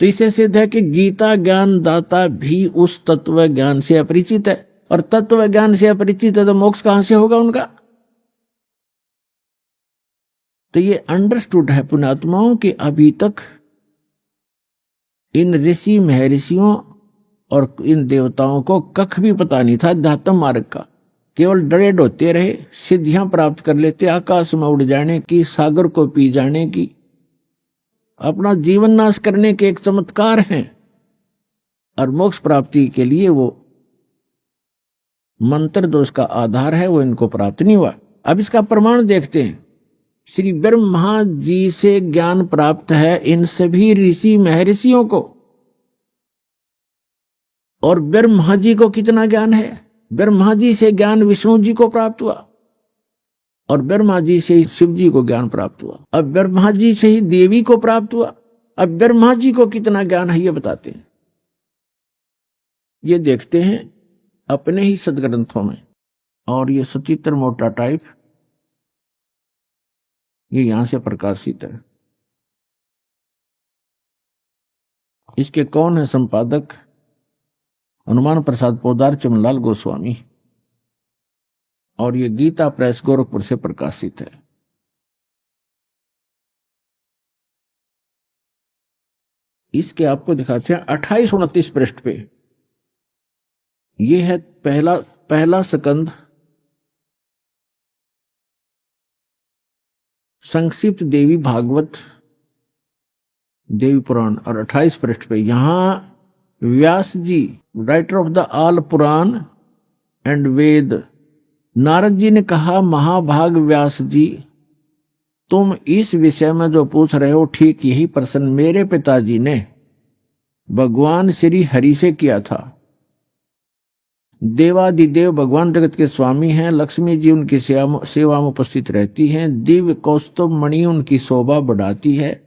तो इसे सिद्ध है कि गीता ज्ञान दाता भी उस तत्व ज्ञान से अपरिचित है, और तत्व ज्ञान से अपरिचित है तो मोक्ष कहां से होगा उनका? तो ये अंडरस्टूड है पुण्यात्माओं कि अभी तक इन ऋषि महर्षियों और इन देवताओं को कख भी पता नहीं था अध्यात्म मार्ग का। केवल डरे डोते रहे, सिद्धियां प्राप्त कर लेते, आकाश में उड़ जाने की, सागर को पी जाने की, अपना जीवन नाश करने के एक चमत्कार हैं। और मोक्ष प्राप्ति के लिए वो मंत्र जो उसका आधार है वो इनको प्राप्त नहीं हुआ। अब इसका प्रमाण देखते हैं। श्री ब्रह्मा जी से ज्ञान प्राप्त है इन सभी ऋषि महर्षियों को, और ब्रह्मा जी को कितना ज्ञान है? ब्रह्मा जी से ज्ञान विष्णु जी को प्राप्त हुआ, और ब्रह्मा जी से ही शिव जी को ज्ञान प्राप्त हुआ, अब ब्रह्मा जी से ही देवी को प्राप्त हुआ। अब ब्रह्मा जी को कितना ज्ञान है ये बताते हैं, ये देखते हैं अपने ही सदग्रंथों में। और ये सचित्र मोटा टाइप ये यहां से प्रकाशित है। इसके कौन है संपादक? हनुमान प्रसाद पोदार, चमनलाल गोस्वामी, और ये गीता प्रेस गोरखपुर से प्रकाशित है। इसके आपको दिखाते हैं 28-29 पृष्ठ पे ये है पहला स्कंद, संक्षिप्त देवी भागवत देवी पुराण, और 28 पृष्ठ पे यहां Vyas ji, writer of the all Purana and Veda, Narad ji ने कहा, महाभाग व्यास जी, तुम इस विषय में जो पूछ रहे हो ठीक यही प्रश्न मेरे पिताजी ने भगवान श्री हरि से किया था। देवादिदेव भगवान जगत के स्वामी हैं, लक्ष्मी जी उनकी सेवा में उपस्थित रहती हैं, दिव्य कौस्तुभ मणि उनकी शोभा बढ़ाती है,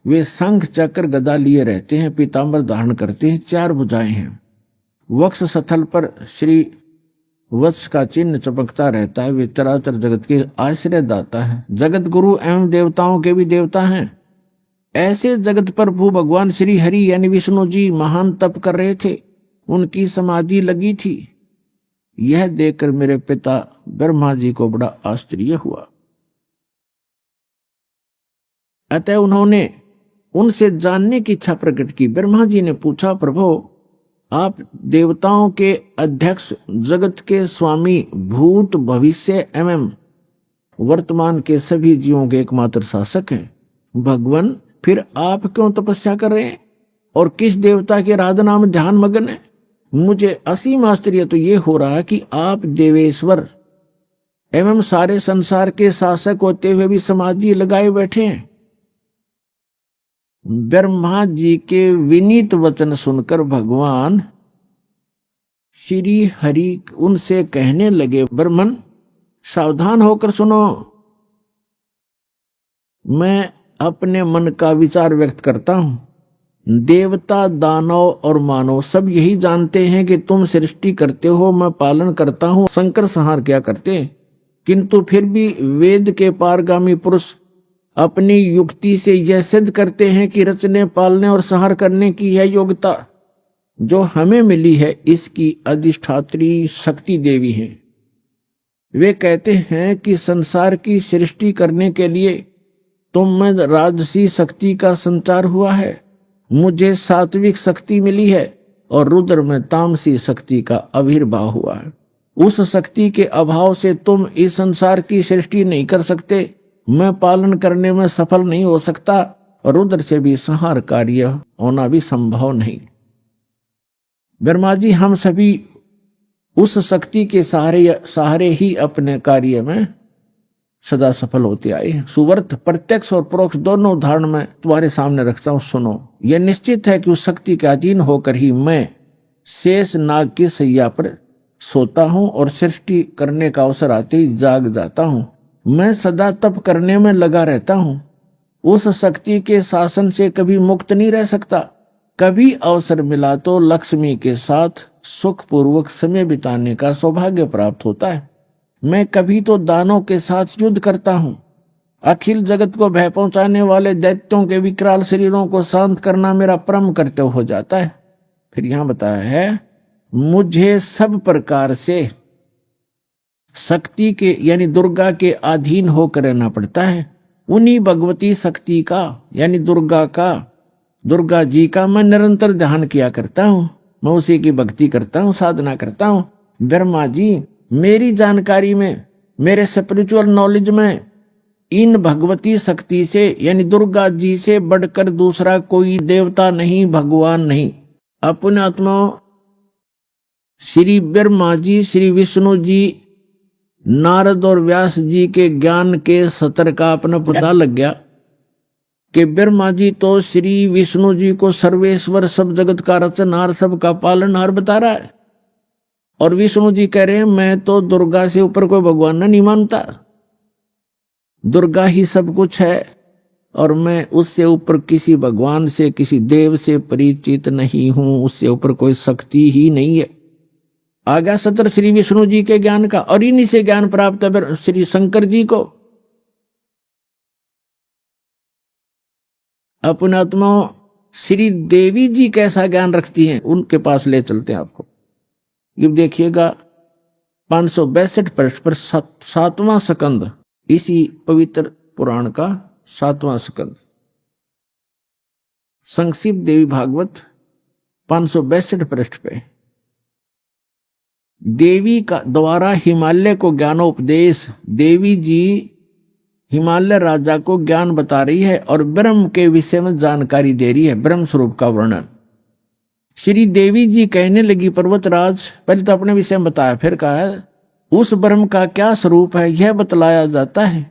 वे शंख चक्र गदा लिए रहते हैं, पीतांबर धारण करते हैं, 4 भुजाएं हैं, वक्ष स्थल पर श्री वत्स का चिन्ह चमकता रहता है, वे चराचर जगत के आश्रय दाता है, जगत गुरु एवं देवताओं के भी देवता हैं। ऐसे जगत प्रभु भगवान श्री हरि यानी विष्णु जी महान तप कर रहे थे, उनकी समाधि लगी थी। यह देखकर मेरे पिता ब्रह्मा जी को बड़ा आश्चर्य हुआ। अतः उन्होंने उनसे जानने की इच्छा प्रकट की। ब्रह्मा जी ने पूछा, प्रभु आप देवताओं के अध्यक्ष, जगत के स्वामी, भूत भविष्य एवं वर्तमान के सभी जीवों के एकमात्र शासक हैं। भगवान, फिर आप क्यों तपस्या कर रहे हैं और किस देवता के आराधना में ध्यान मग्न है? मुझे असीम आश्चर्य तो ये हो रहा है कि आप देवेश्वर एवं सारे संसार के शासक होते हुए भी समाधि लगाए बैठे हैं। ब्रह्मा जी के विनीत वचन सुनकर भगवान श्री हरि उनसे कहने लगे, ब्रह्मन सावधान होकर सुनो, मैं अपने मन का विचार व्यक्त करता हूं। देवता, दानव और मानव सब यही जानते हैं कि तुम सृष्टि करते हो, मैं पालन करता हूं, संकर संहार क्या करते, किंतु फिर भी वेद के पारगामी पुरुष अपनी युक्ति से यह सिद्ध करते हैं कि रचने, पालने और संहार करने की यह योग्यता जो हमें मिली है, इसकी अधिष्ठात्री शक्ति देवी है। वे कहते हैं कि संसार की सृष्टि करने के लिए तुम में राजसी शक्ति का संचार हुआ है, मुझे सात्विक शक्ति मिली है और रुद्र में तामसी शक्ति का आविर्भाव हुआ है। उस शक्ति के अभाव से तुम इस संसार की सृष्टि नहीं कर सकते, मैं पालन करने में सफल नहीं हो सकता और रुद्र से भी संहार कार्य होना भी संभव नहीं। ब्रह्मा जी, हम सभी उस शक्ति के सहारे ही अपने कार्य में सदा सफल होते आए हैं। सुवर्त, प्रत्यक्ष और परोक्ष दोनों उदाहरण में तुम्हारे सामने रखता हूं, सुनो। यह निश्चित है कि उस शक्ति के अधीन होकर ही मैं शेष नाग की सैया पर सोता हूं और सृष्टि करने का अवसर आते ही जाग जाता हूं। मैं सदा तप करने में लगा रहता हूं, उस शक्ति के शासन से कभी मुक्त नहीं रह सकता। कभी अवसर मिला तो लक्ष्मी के साथ सुखपूर्वक समय बिताने का सौभाग्य प्राप्त होता है। मैं कभी तो दानों के साथ युद्ध करता हूं, अखिल जगत को भय पहुंचाने वाले दैत्यों के विकराल शरीरों को शांत करना मेरा परम कर्तव्य हो जाता है। फिर यहां बताया है, मुझे सब प्रकार से शक्ति के यानी दुर्गा के अधीन होकर रहना पड़ता है। उन्हीं भगवती शक्ति का यानी दुर्गा जी का मैं निरंतर ध्यान किया करता हूं, मैं उसी की भक्ति करता हूं, साधना करता हूं। ब्रह्मा जी, मेरी जानकारी में, मेरे स्पिरिचुअल नॉलेज में इन भगवती शक्ति से यानी दुर्गा जी से बढ़कर दूसरा कोई देवता नहीं, भगवान नहीं। अपने आत्मा श्री ब्रह्मा जी, श्री विष्णु जी, नारद और व्यास जी के ज्ञान के सतर का अपना पता लग गया कि ब्रह्मा जी तो श्री विष्णु जी को सर्वेश्वर, सब जगत का रचनहार, सब का पालनहार बता रहा है, और विष्णु जी कह रहे हैं मैं तो दुर्गा से ऊपर कोई भगवान नहीं मानता, दुर्गा ही सब कुछ है और मैं उससे ऊपर किसी भगवान से, किसी देव से परिचित नहीं हूं, उससे ऊपर कोई शक्ति ही नहीं है। आ गया सत्र श्री विष्णु जी के ज्ञान का, और इन्हीं से ज्ञान प्राप्त है श्री शंकर जी को। अपने आत्मा श्री देवी जी कैसा ज्ञान रखती हैं, उनके पास ले चलते हैं आपको। ये देखिएगा 562 पृष्ठ पर 7वां स्कंद, इसी पवित्र पुराण का 7वां स्कंद, संक्षिप्त देवी भागवत 562 पृष्ठ पे। देवी का द्वारा हिमालय को ज्ञानोपदेश। देवी जी हिमालय राजा को ज्ञान बता रही है और ब्रह्म के विषय में जानकारी दे रही है, ब्रह्म स्वरूप का वर्णन। श्री देवी जी कहने लगी, पर्वतराज, पहले तो अपने विषय में बताया, फिर कहा उस ब्रह्म का क्या स्वरूप है यह बतलाया जाता है,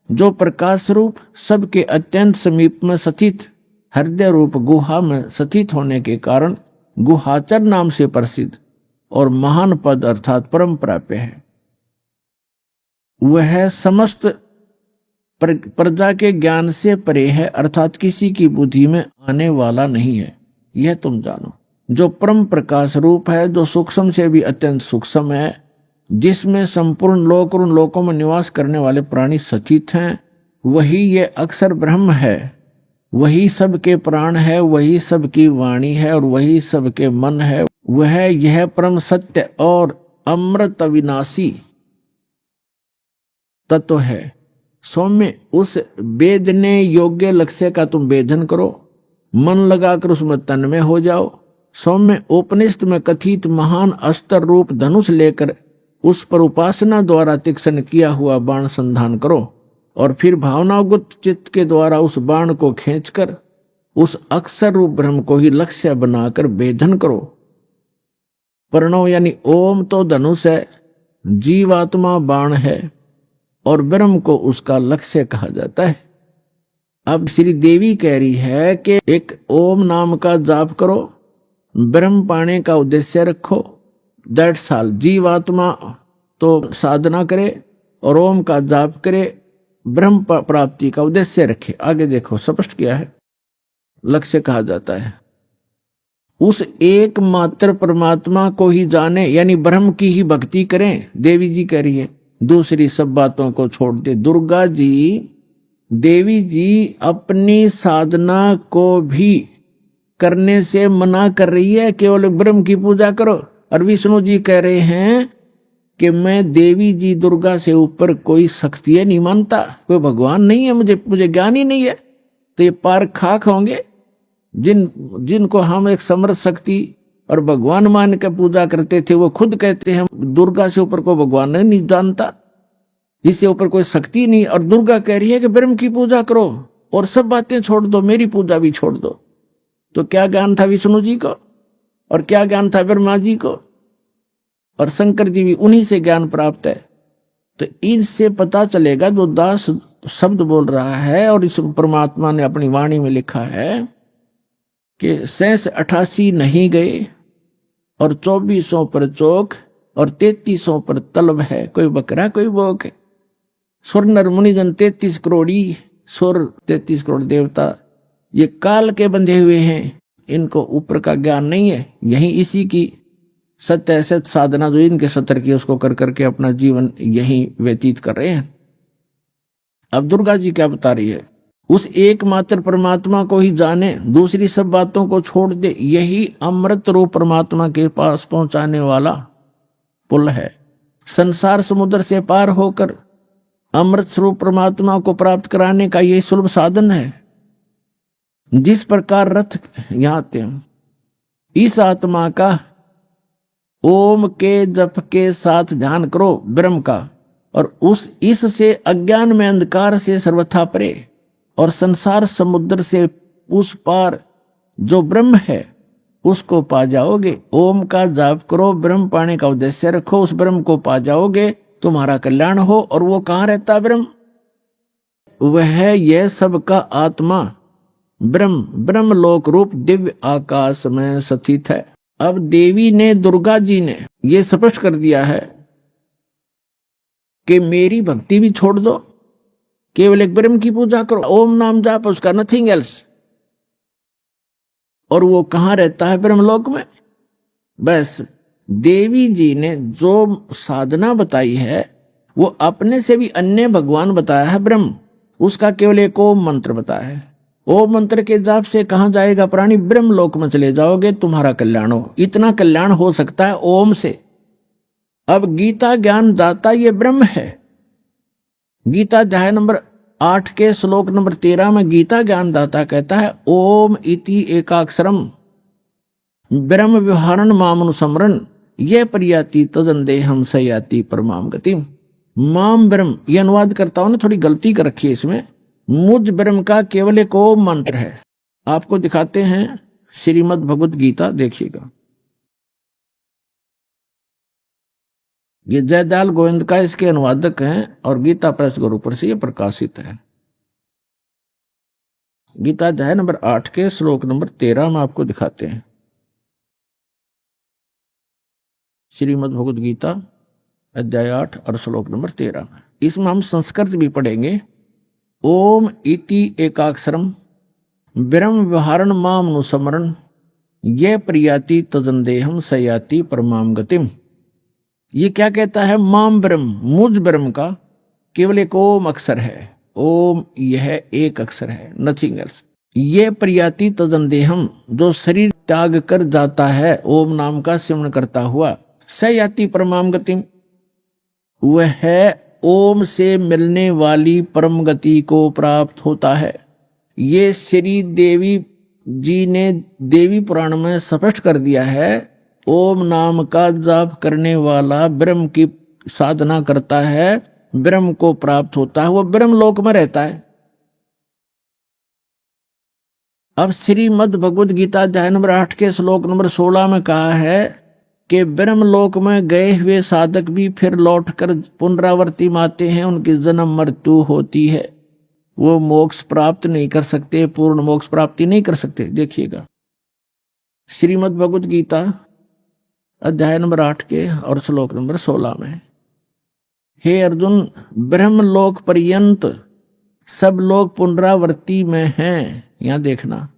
जो प्रकाश स्वरूप सबके अत्यंत समीप में स्थित हृदय रूप गुहा में स्थित होने के कारण गुहाचर नाम से प्रसिद्ध और महान पद अर्थात परम प्राप्य है। वह समस्त प्रजा के ज्ञान से परे है, अर्थात किसी की बुद्धि में आने वाला नहीं है, यह तुम जानो। जो परम प्रकाश रूप है, जो सूक्ष्म से भी अत्यंत सूक्ष्म है, जिसमें संपूर्ण लोक और उन लोकों में निवास करने वाले प्राणी स्थित हैं, वही ये अक्षर ब्रह्म है, वही सबके प्राण है, वही सबकी वाणी है और वही सबके मन है। वह यह परम सत्य और अमृत अविनाशी तत्व है। सौम्य उस वेदने योग्य लक्ष्य का तुम वेदन करो, मन लगाकर उसमें तन्मय हो जाओ। सौम्य उपनिषद में कथित महान अस्त्र रूप धनुष लेकर उस पर उपासना द्वारा तीक्ष्ण किया हुआ बाण संधान करो और फिर भावनागुत चित्त के द्वारा उस बाण को खींचकर उस अक्षर रूप ब्रह्म को ही लक्ष्य बनाकर वेदन करो। प्रणव यानी ओम तो धनुष है, जीवात्मा बाण है और ब्रह्म को उसका लक्ष्य कहा जाता है। अब श्री देवी कह रही है कि एक ओम नाम का जाप करो, ब्रह्म पाने का उद्देश्य रखो, दैट्स ऑल। जीवात्मा तो साधना करे और ओम का जाप करे, ब्रह्म प्राप्ति का उद्देश्य रखे। आगे देखो स्पष्ट किया है, लक्ष्य कहा जाता है। उस एकमात्र परमात्मा को ही जाने यानी ब्रह्म की ही भक्ति करें, देवी जी कह रही है, दूसरी सब बातों को छोड़ दे। दुर्गा जी, देवी जी अपनी साधना को भी करने से मना कर रही है, केवल ब्रह्म की पूजा करो। और विष्णु जी कह रहे हैं कि मैं देवी जी दुर्गा से ऊपर कोई शक्ति नहीं मानता, कोई भगवान नहीं है, मुझे ज्ञान ही नहीं है। तो ये पार खाक होंगे जिनको हम एक समर्थ शक्ति और भगवान मान के पूजा करते थे, वो खुद कहते हैं दुर्गा से ऊपर कोई भगवान नहीं जानता, इससे ऊपर कोई शक्ति नहीं। और दुर्गा कह रही है कि ब्रह्म की पूजा करो और सब बातें छोड़ दो, मेरी पूजा भी छोड़ दो। तो क्या ज्ञान था विष्णु जी को और क्या ज्ञान था ब्रह्मा जी को, और शंकर जी भी उन्हीं से ज्ञान प्राप्त है। तो इनसे पता चलेगा, जो दास शब्द बोल रहा है और इस परमात्मा ने अपनी वाणी में लिखा है कि 88 नहीं गए और 2400 पर चौक और 3300 पर तलब है, कोई बकरा कोई बोक है। सुर नर मुनिजन 33 करोड़ी, सुर 33 करोड़ देवता, ये काल के बंधे हुए हैं, इनको ऊपर का ज्ञान नहीं है। यही इसी की सत्य असत साधना जो इनके सत्र की उसको कर करके अपना जीवन यही व्यतीत कर रहे हैं। अब दुर्गा जी क्या बता रही है, उस एकमात्र परमात्मा को ही जाने, दूसरी सब बातों को छोड़ दे, यही अमृत रूप परमात्मा के पास पहुंचाने वाला पुल है। संसार समुद्र से पार होकर अमृत स्वरूप परमात्मा को प्राप्त कराने का यही सुलभ साधन है। जिस प्रकार रथ यहां आते हैं, इस आत्मा का ओम के जप के साथ ध्यान करो ब्रह्म का, और इससे अज्ञान में अंधकार से सर्वथा परे और संसार समुद्र से उस पार जो ब्रह्म है उसको पा जाओगे। ओम का जाप करो, ब्रह्म पाने का उद्देश्य रखो, उस ब्रह्म को पा जाओगे, तुम्हारा कल्याण हो। और वो कहाँ रहता ब्रह्म? वह यह सबका आत्मा ब्रह्म लोक रूप दिव्य आकाश में स्थित है। अब देवी ने, दुर्गा जी ने ये स्पष्ट कर दिया है कि मेरी भक्ति भी छोड़ दो, केवल एक ब्रह्म की पूजा करो, ओम नाम जाप, उसका नथिंग एल्स। और वो कहां रहता है? ब्रह्मलोक में। बस देवी जी ने जो साधना बताई है वो अपने से भी अन्य भगवान बताया है ब्रह्म, उसका केवल एक ओम मंत्र बताया है। ओम मंत्र के जाप से कहां जाएगा प्राणी? ब्रह्मलोक में चले जाओगे, तुम्हारा कल्याण हो। इतना कल्याण हो सकता है ओम से। अब गीता ज्ञान दाता ये ब्रह्म है। गीता अध्याय नंबर 8 के श्लोक नंबर 13 में गीता ज्ञान दाता कहता है, ओम इति एकाक्षरम ब्रह्म व्यवहारण मामनुसमरण ये प्रयाति तजंदे हम सयाति परमाम गतिम। माम ब्रह्म, ये अनुवाद करता हूं ना, थोड़ी गलती कर रखी है इसमें। मुझ ब्रह्म का केवल एक ओम मंत्र है। आपको दिखाते हैं श्रीमद् भगवत गीता, देखिएगा। ये जयदयाल गोविंद का इसके अनुवादक हैं और गीता प्रेस गुरुपुर से ये प्रकाशित है। गीता अध्याय नंबर 8 के श्लोक नंबर 13 में आपको दिखाते हैं। श्रीमद् भगवत गीता अध्याय 8 और श्लोक नंबर 13 में। इसमें हम संस्कृत भी पढ़ेंगे। ओम इति एकाक्षरम ब्रह्म व्यवहारण माम अनुस्मरण ये प्रियाति तजंदेहम सयाति परमाम गतिम। ये क्या कहता है? माम ब्रह्म, मुझ ब्रह्म का केवल एक ओम अक्षर है। ओम यह एक अक्षर है, नथिंग एल्स। ये प्रियाति तजंदेहम, जो शरीर त्याग कर जाता है ओम नाम का सिमरण करता हुआ, सयाति परमाम गतिम, वह ओम से मिलने वाली परम गति को प्राप्त होता है। ये श्री देवी जी ने देवी पुराण में स्पष्ट कर दिया है। ओम नाम का जाप करने वाला ब्रह्म की साधना करता है, ब्रह्म को प्राप्त होता है, वो ब्रह्म लोक में रहता है। अब श्रीमद् भगवद गीता अध्याय नंबर 8 के श्लोक नंबर 16 में कहा है कि ब्रह्म लोक में गए हुए साधक भी फिर लौटकर पुनरावर्ती में आते हैं, उनकी जन्म मृत्यु होती है, वो मोक्ष प्राप्त नहीं कर सकते, पूर्ण मोक्ष प्राप्ति नहीं कर सकते। देखिएगा श्रीमद् भगवद गीता अध्याय नंबर 8 के और श्लोक नंबर 16 में, हे अर्जुन, ब्रह्मलोक पर्यंत सब लोग पुनरावर्ती में हैं। यहां देखना,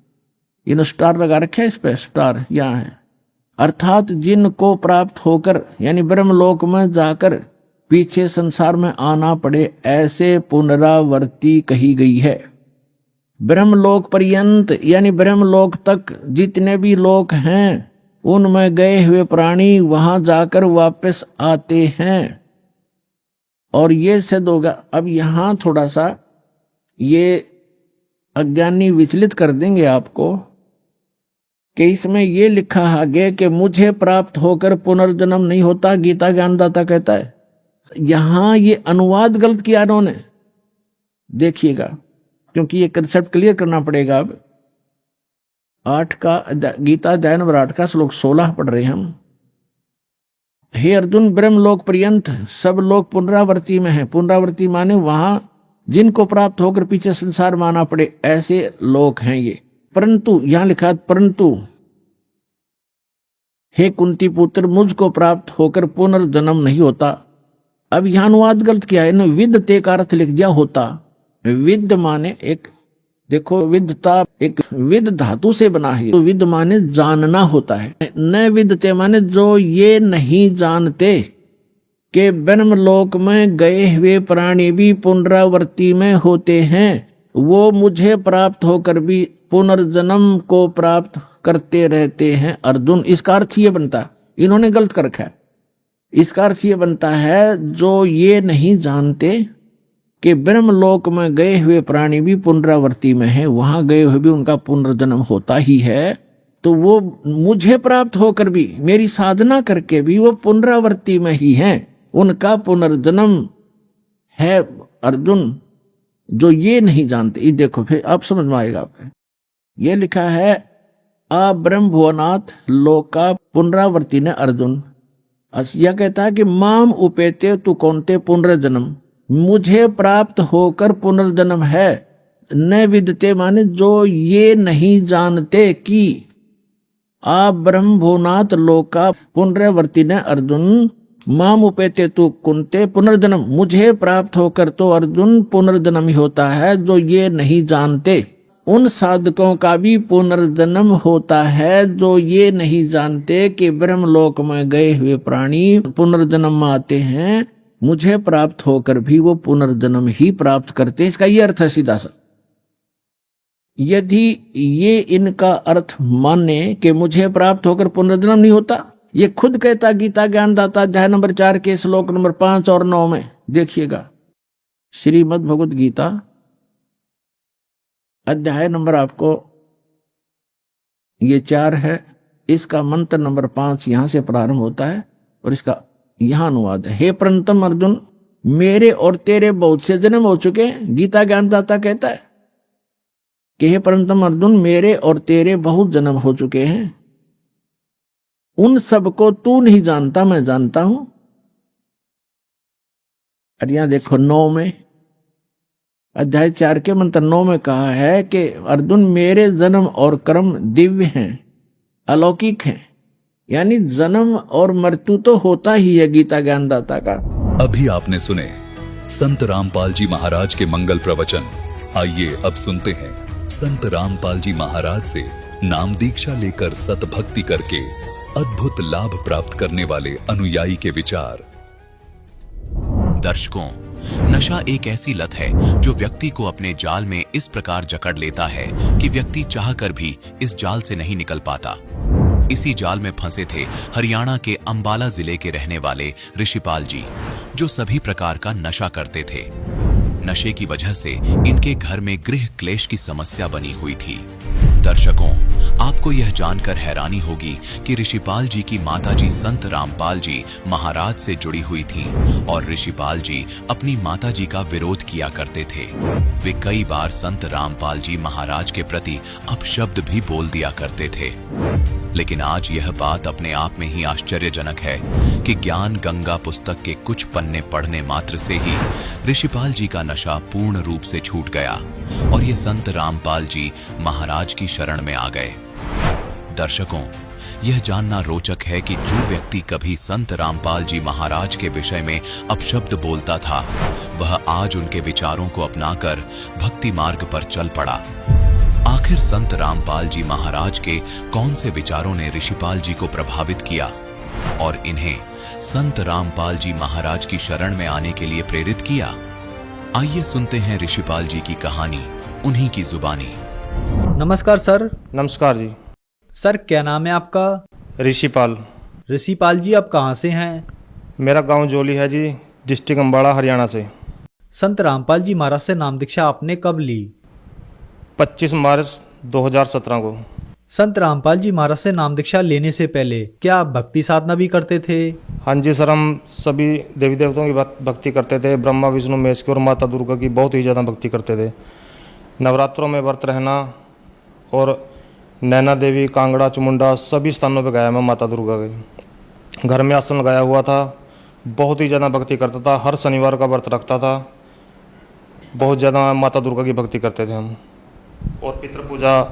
इन स्टार लगा रखे है, इस पे स्टार यहां है। अर्थात जिनको प्राप्त होकर यानी ब्रह्मलोक में जाकर पीछे संसार में आना पड़े, ऐसे पुनरावर्ती कही गई है। ब्रह्मलोक पर्यंत यानी ब्रह्मलोक तक जितने भी लोक हैं, उनमें गए हुए प्राणी वहां जाकर वापस आते हैं। और ये सिद्ध होगा। अब यहां थोड़ा सा ये अज्ञानी विचलित कर देंगे आपको कि इसमें ये लिखा आगे कि मुझे प्राप्त होकर पुनर्जन्म नहीं होता, गीता ज्ञानदाता कहता है। यहां ये अनुवाद गलत किया इन्होंने, देखिएगा, क्योंकि ये कंसेप्ट क्लियर करना पड़ेगा। अब 8 का गीता अध्याय नंबर 8 का श्लोक 16 पढ़ रहे हैं हम। हे अर्जुन, ब्रह्मलोक पर्यंत सब लोग पुनरावर्ती में हैं। पुनरावर्ती माने वहां जिनको प्राप्त होकर पीछे संसार में आना पड़े, ऐसे लोग हैं ये। परंतु यहां लिखा, परंतु हे कुंती पुत्र, मुझको प्राप्त होकर पुनर्जन्म नहीं होता। अब यहां अनुवाद गलत किया है, विद्यते का अर्थ लिख दिया होता। विद माने एक, देखो विद्यता एक विद धातु से बना है, तो विद माने जानना होता है। न विद्यते माने जो ये नहीं जानते कि ब्रह्मलोक में गए हुए प्राणी भी पुनरावर्ती में होते हैं, वो मुझे प्राप्त होकर भी पुनर्जन्म को प्राप्त करते रहते हैं। अर्जुन, इसका अर्थ ये बनता, इन्होंने गलत कर रखा है। इसका अर्थ ये बनता है जो ये नहीं जानते कि ब्रह्मलोक में गए हुए प्राणी भी पुनरावर्ती में है, वहां गए हुए भी उनका पुनर्जन्म होता ही है, तो वो मुझे प्राप्त होकर भी, मेरी साधना करके भी वो पुनरावर्ती में ही हैं, उनका पुनर्जन्म है। अर्जुन, जो ये नहीं जानते, ये देखो फिर आप समझ में आएगा आपको। ये लिखा है आ ब्रह्म भुवनाथ लोका पुनरावर्ती ने अर्जुन। यह कहता है कि माम उपेते तु कौनते पुनर्जन्म, मुझे प्राप्त होकर पुनर्जन्म है। न विदते माने जो ये नहीं जानते कि आ ब्रह्म भुवनाथ लोका पुनरावर्ती ने अर्जुन माम उपेते तु कुंते पुनर्जन्म, मुझे प्राप्त होकर तो अर्जुन पुनर्जन्म ही होता है। जो ये नहीं जानते, उन साधकों का भी पुनर्जन्म होता है जो ये नहीं जानते कि ब्रह्मलोक में गए हुए प्राणी पुनर्जन्म में आते हैं, मुझे प्राप्त होकर भी वो पुनर्जन्म ही प्राप्त करते हैं। इसका ये अर्थ है सीधा सा। यदि ये इनका अर्थ माने कि मुझे प्राप्त होकर पुनर्जन्म नहीं होता, ये खुद कहता गीता ज्ञानदाता अध्याय नंबर 4 के श्लोक नंबर 5 और 9 में। देखिएगा श्रीमद् भगवद गीता अध्याय नंबर आपको ये 4 है इसका मंत्र नंबर 5 यहां से प्रारंभ होता है और इसका यहां अनुवाद है। हे प्रणतम अर्जुन, मेरे और तेरे बहुत से जन्म हो चुके हैं। गीता ज्ञानदाता कहता है कि हे प्रणतम अर्जुन, मेरे और तेरे बहुत जन्म हो चुके हैं, उन सबको तू नहीं जानता, मैं जानता हूं। और यहां देखो 9 में, अध्याय 4 के मंत्र 9 में कहा है कि अर्जुन, मेरे जन्म और कर्म दिव्य हैं, अलौकिक हैं। यानी जन्म और मृत्यु तो होता ही है गीता ज्ञानदाता का। अभी आपने सुने संत रामपाल जी महाराज के मंगल प्रवचन। आइए अब सुनते हैं संत रामपाल जी महाराज से नाम दीक्षा लेकर सतभक्ति करके अद्भुत लाभ प्राप्त करने वाले अनुयायी के विचार। दर्शकों, नशा एक ऐसी लत है जो व्यक्ति को अपने जाल में इस प्रकार जकड़ लेता है कि व्यक्ति चाहकर भी इस जाल से नहीं निकल पाता। इसी जाल में फंसे थे हरियाणा के अंबाला जिले के रहने वाले ऋषिपाल जी, जो सभी प्रकार का नशा करते थे। नशे की वजह से इनके घर में गृह क्लेश की समस्या बनी हुई थी। दर्शकों, आपको यह जानकर हैरानी होगी कि ऋषिपाल जी की माताजी संत रामपाल जी महाराज से जुड़ी हुई थीं और ऋषिपाल जी अपनी माताजी का विरोध किया करते थे। वे कई बार संत रामपाल जी महाराज के प्रति अपशब्द भी बोल दिया करते थे। लेकिन आज यह बात अपने आप में ही आश्चर्यजनक है कि ज्ञान गंगा पुस्तक के कुछ पन्ने पढ़ने मात्र से ही ऋषिपाल जी का नशा पूर्ण रूप से छूट गया और ये संत रामपाल जी महाराज की शरण में आ गए। दर्शकों, यह जानना रोचक है कि जो व्यक्ति कभी संत रामपाल जी महाराज के विषय में अपशब्द बोलता था, वह आज उनके विचारों को अपनाकर भक्ति मार्ग पर चल पड़ा। आखिर संत रामपाल जी महाराज के कौन से विचारों ने ऋषिपाल जी को प्रभावित किया और इन्हें संत रामपाल जी महाराज की शरण में आने के लिए प्रेरित किया? आइए सुनते हैं ऋषिपाल जी की कहानी उन्हीं की जुबानी। नमस्कार सर। नमस्कार जी। सर, क्या नाम है आपका? ऋषिपाल। ऋषिपाल जी, आप कहाँ से हैं? मेरा गांव जोली है जी, डिस्ट्रिक्ट अम्बाड़ा, हरियाणा से। संत रामपाल जी महाराज से नाम दीक्षा आपने कब ली? 25 मार्च 2017 को। संत रामपाल जी महाराज से नाम दीक्षा लेने से पहले क्या आप भक्ति साधना भी करते थे? हाँ जी सर, हम सभी देवी देवताओं की भक्ति करते थे। ब्रह्मा विष्णु महेश की और माता दुर्गा की बहुत ही ज़्यादा भक्ति करते थे। नवरात्रों में व्रत रहना और नैना देवी, कांगड़ा, चमुंडा सभी स्थानों पर गया मैं माता दुर्गा के। घर में आसन लगाया हुआ था, बहुत ही ज़्यादा भक्ति करता था। हर शनिवार का व्रत रखता था। बहुत ज़्यादा माता दुर्गा की भक्ति करते थे हम। और पितृ पूजा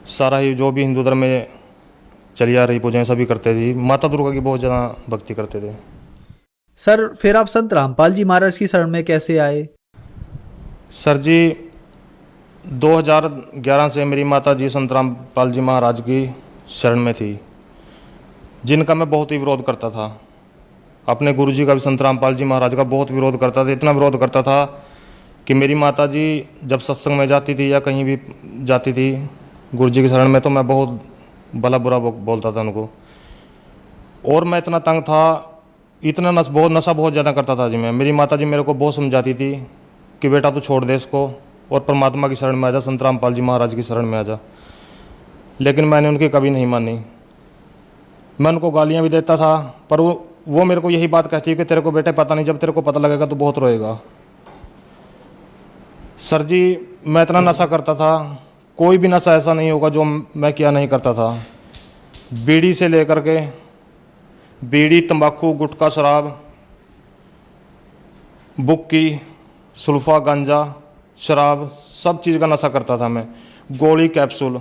सारा ही जो भी हिंदू धर्म में चली आ रही पूजाएं सभी करते थे। माता दुर्गा की बहुत ज़्यादा भक्ति करते थे। सर, फिर आप संत रामपाल जी महाराज की शरण में कैसे आए? सर जी, 2011 से मेरी माता जी संत रामपाल जी महाराज की शरण में थी, जिनका मैं बहुत ही विरोध करता था। अपने गुरुजी का भी संत रामपाल जी महाराज का बहुत विरोध करता था। इतना विरोध करता था कि मेरी माता जी जब सत्संग में जाती थी या कहीं भी जाती थी गुरुजी की शरण में, तो मैं बहुत भला बुरा बोलता था उनको। और मैं इतना तंग था, इतना नशा बहुत ज़्यादा करता था जी मैं। मेरी माता जी मेरे को बहुत समझाती थी कि बेटा तू छोड़ दे इसको और परमात्मा की शरण में आ जा, संत रामपाल जी महाराज की शरण में आ जा। लेकिन मैंने उनकी कभी नहीं मानी। मैं उनको गालियाँ भी देता था, पर वो मेरे को यही बात कहती है कि तेरे को बेटे पता नहीं, जब तेरे को पता लगेगा तो बहुत रोएगा। सर जी, मैं इतना नशा करता था, कोई भी नशा ऐसा नहीं होगा जो मैं क्या नहीं करता था। बीड़ी से लेकर के बीड़ी, तंबाकू, गुटखा, शराब, बुक्की, सुल्फा, गांजा, शराब, सब चीज़ का नशा करता था मैं। गोली, कैप्सूल,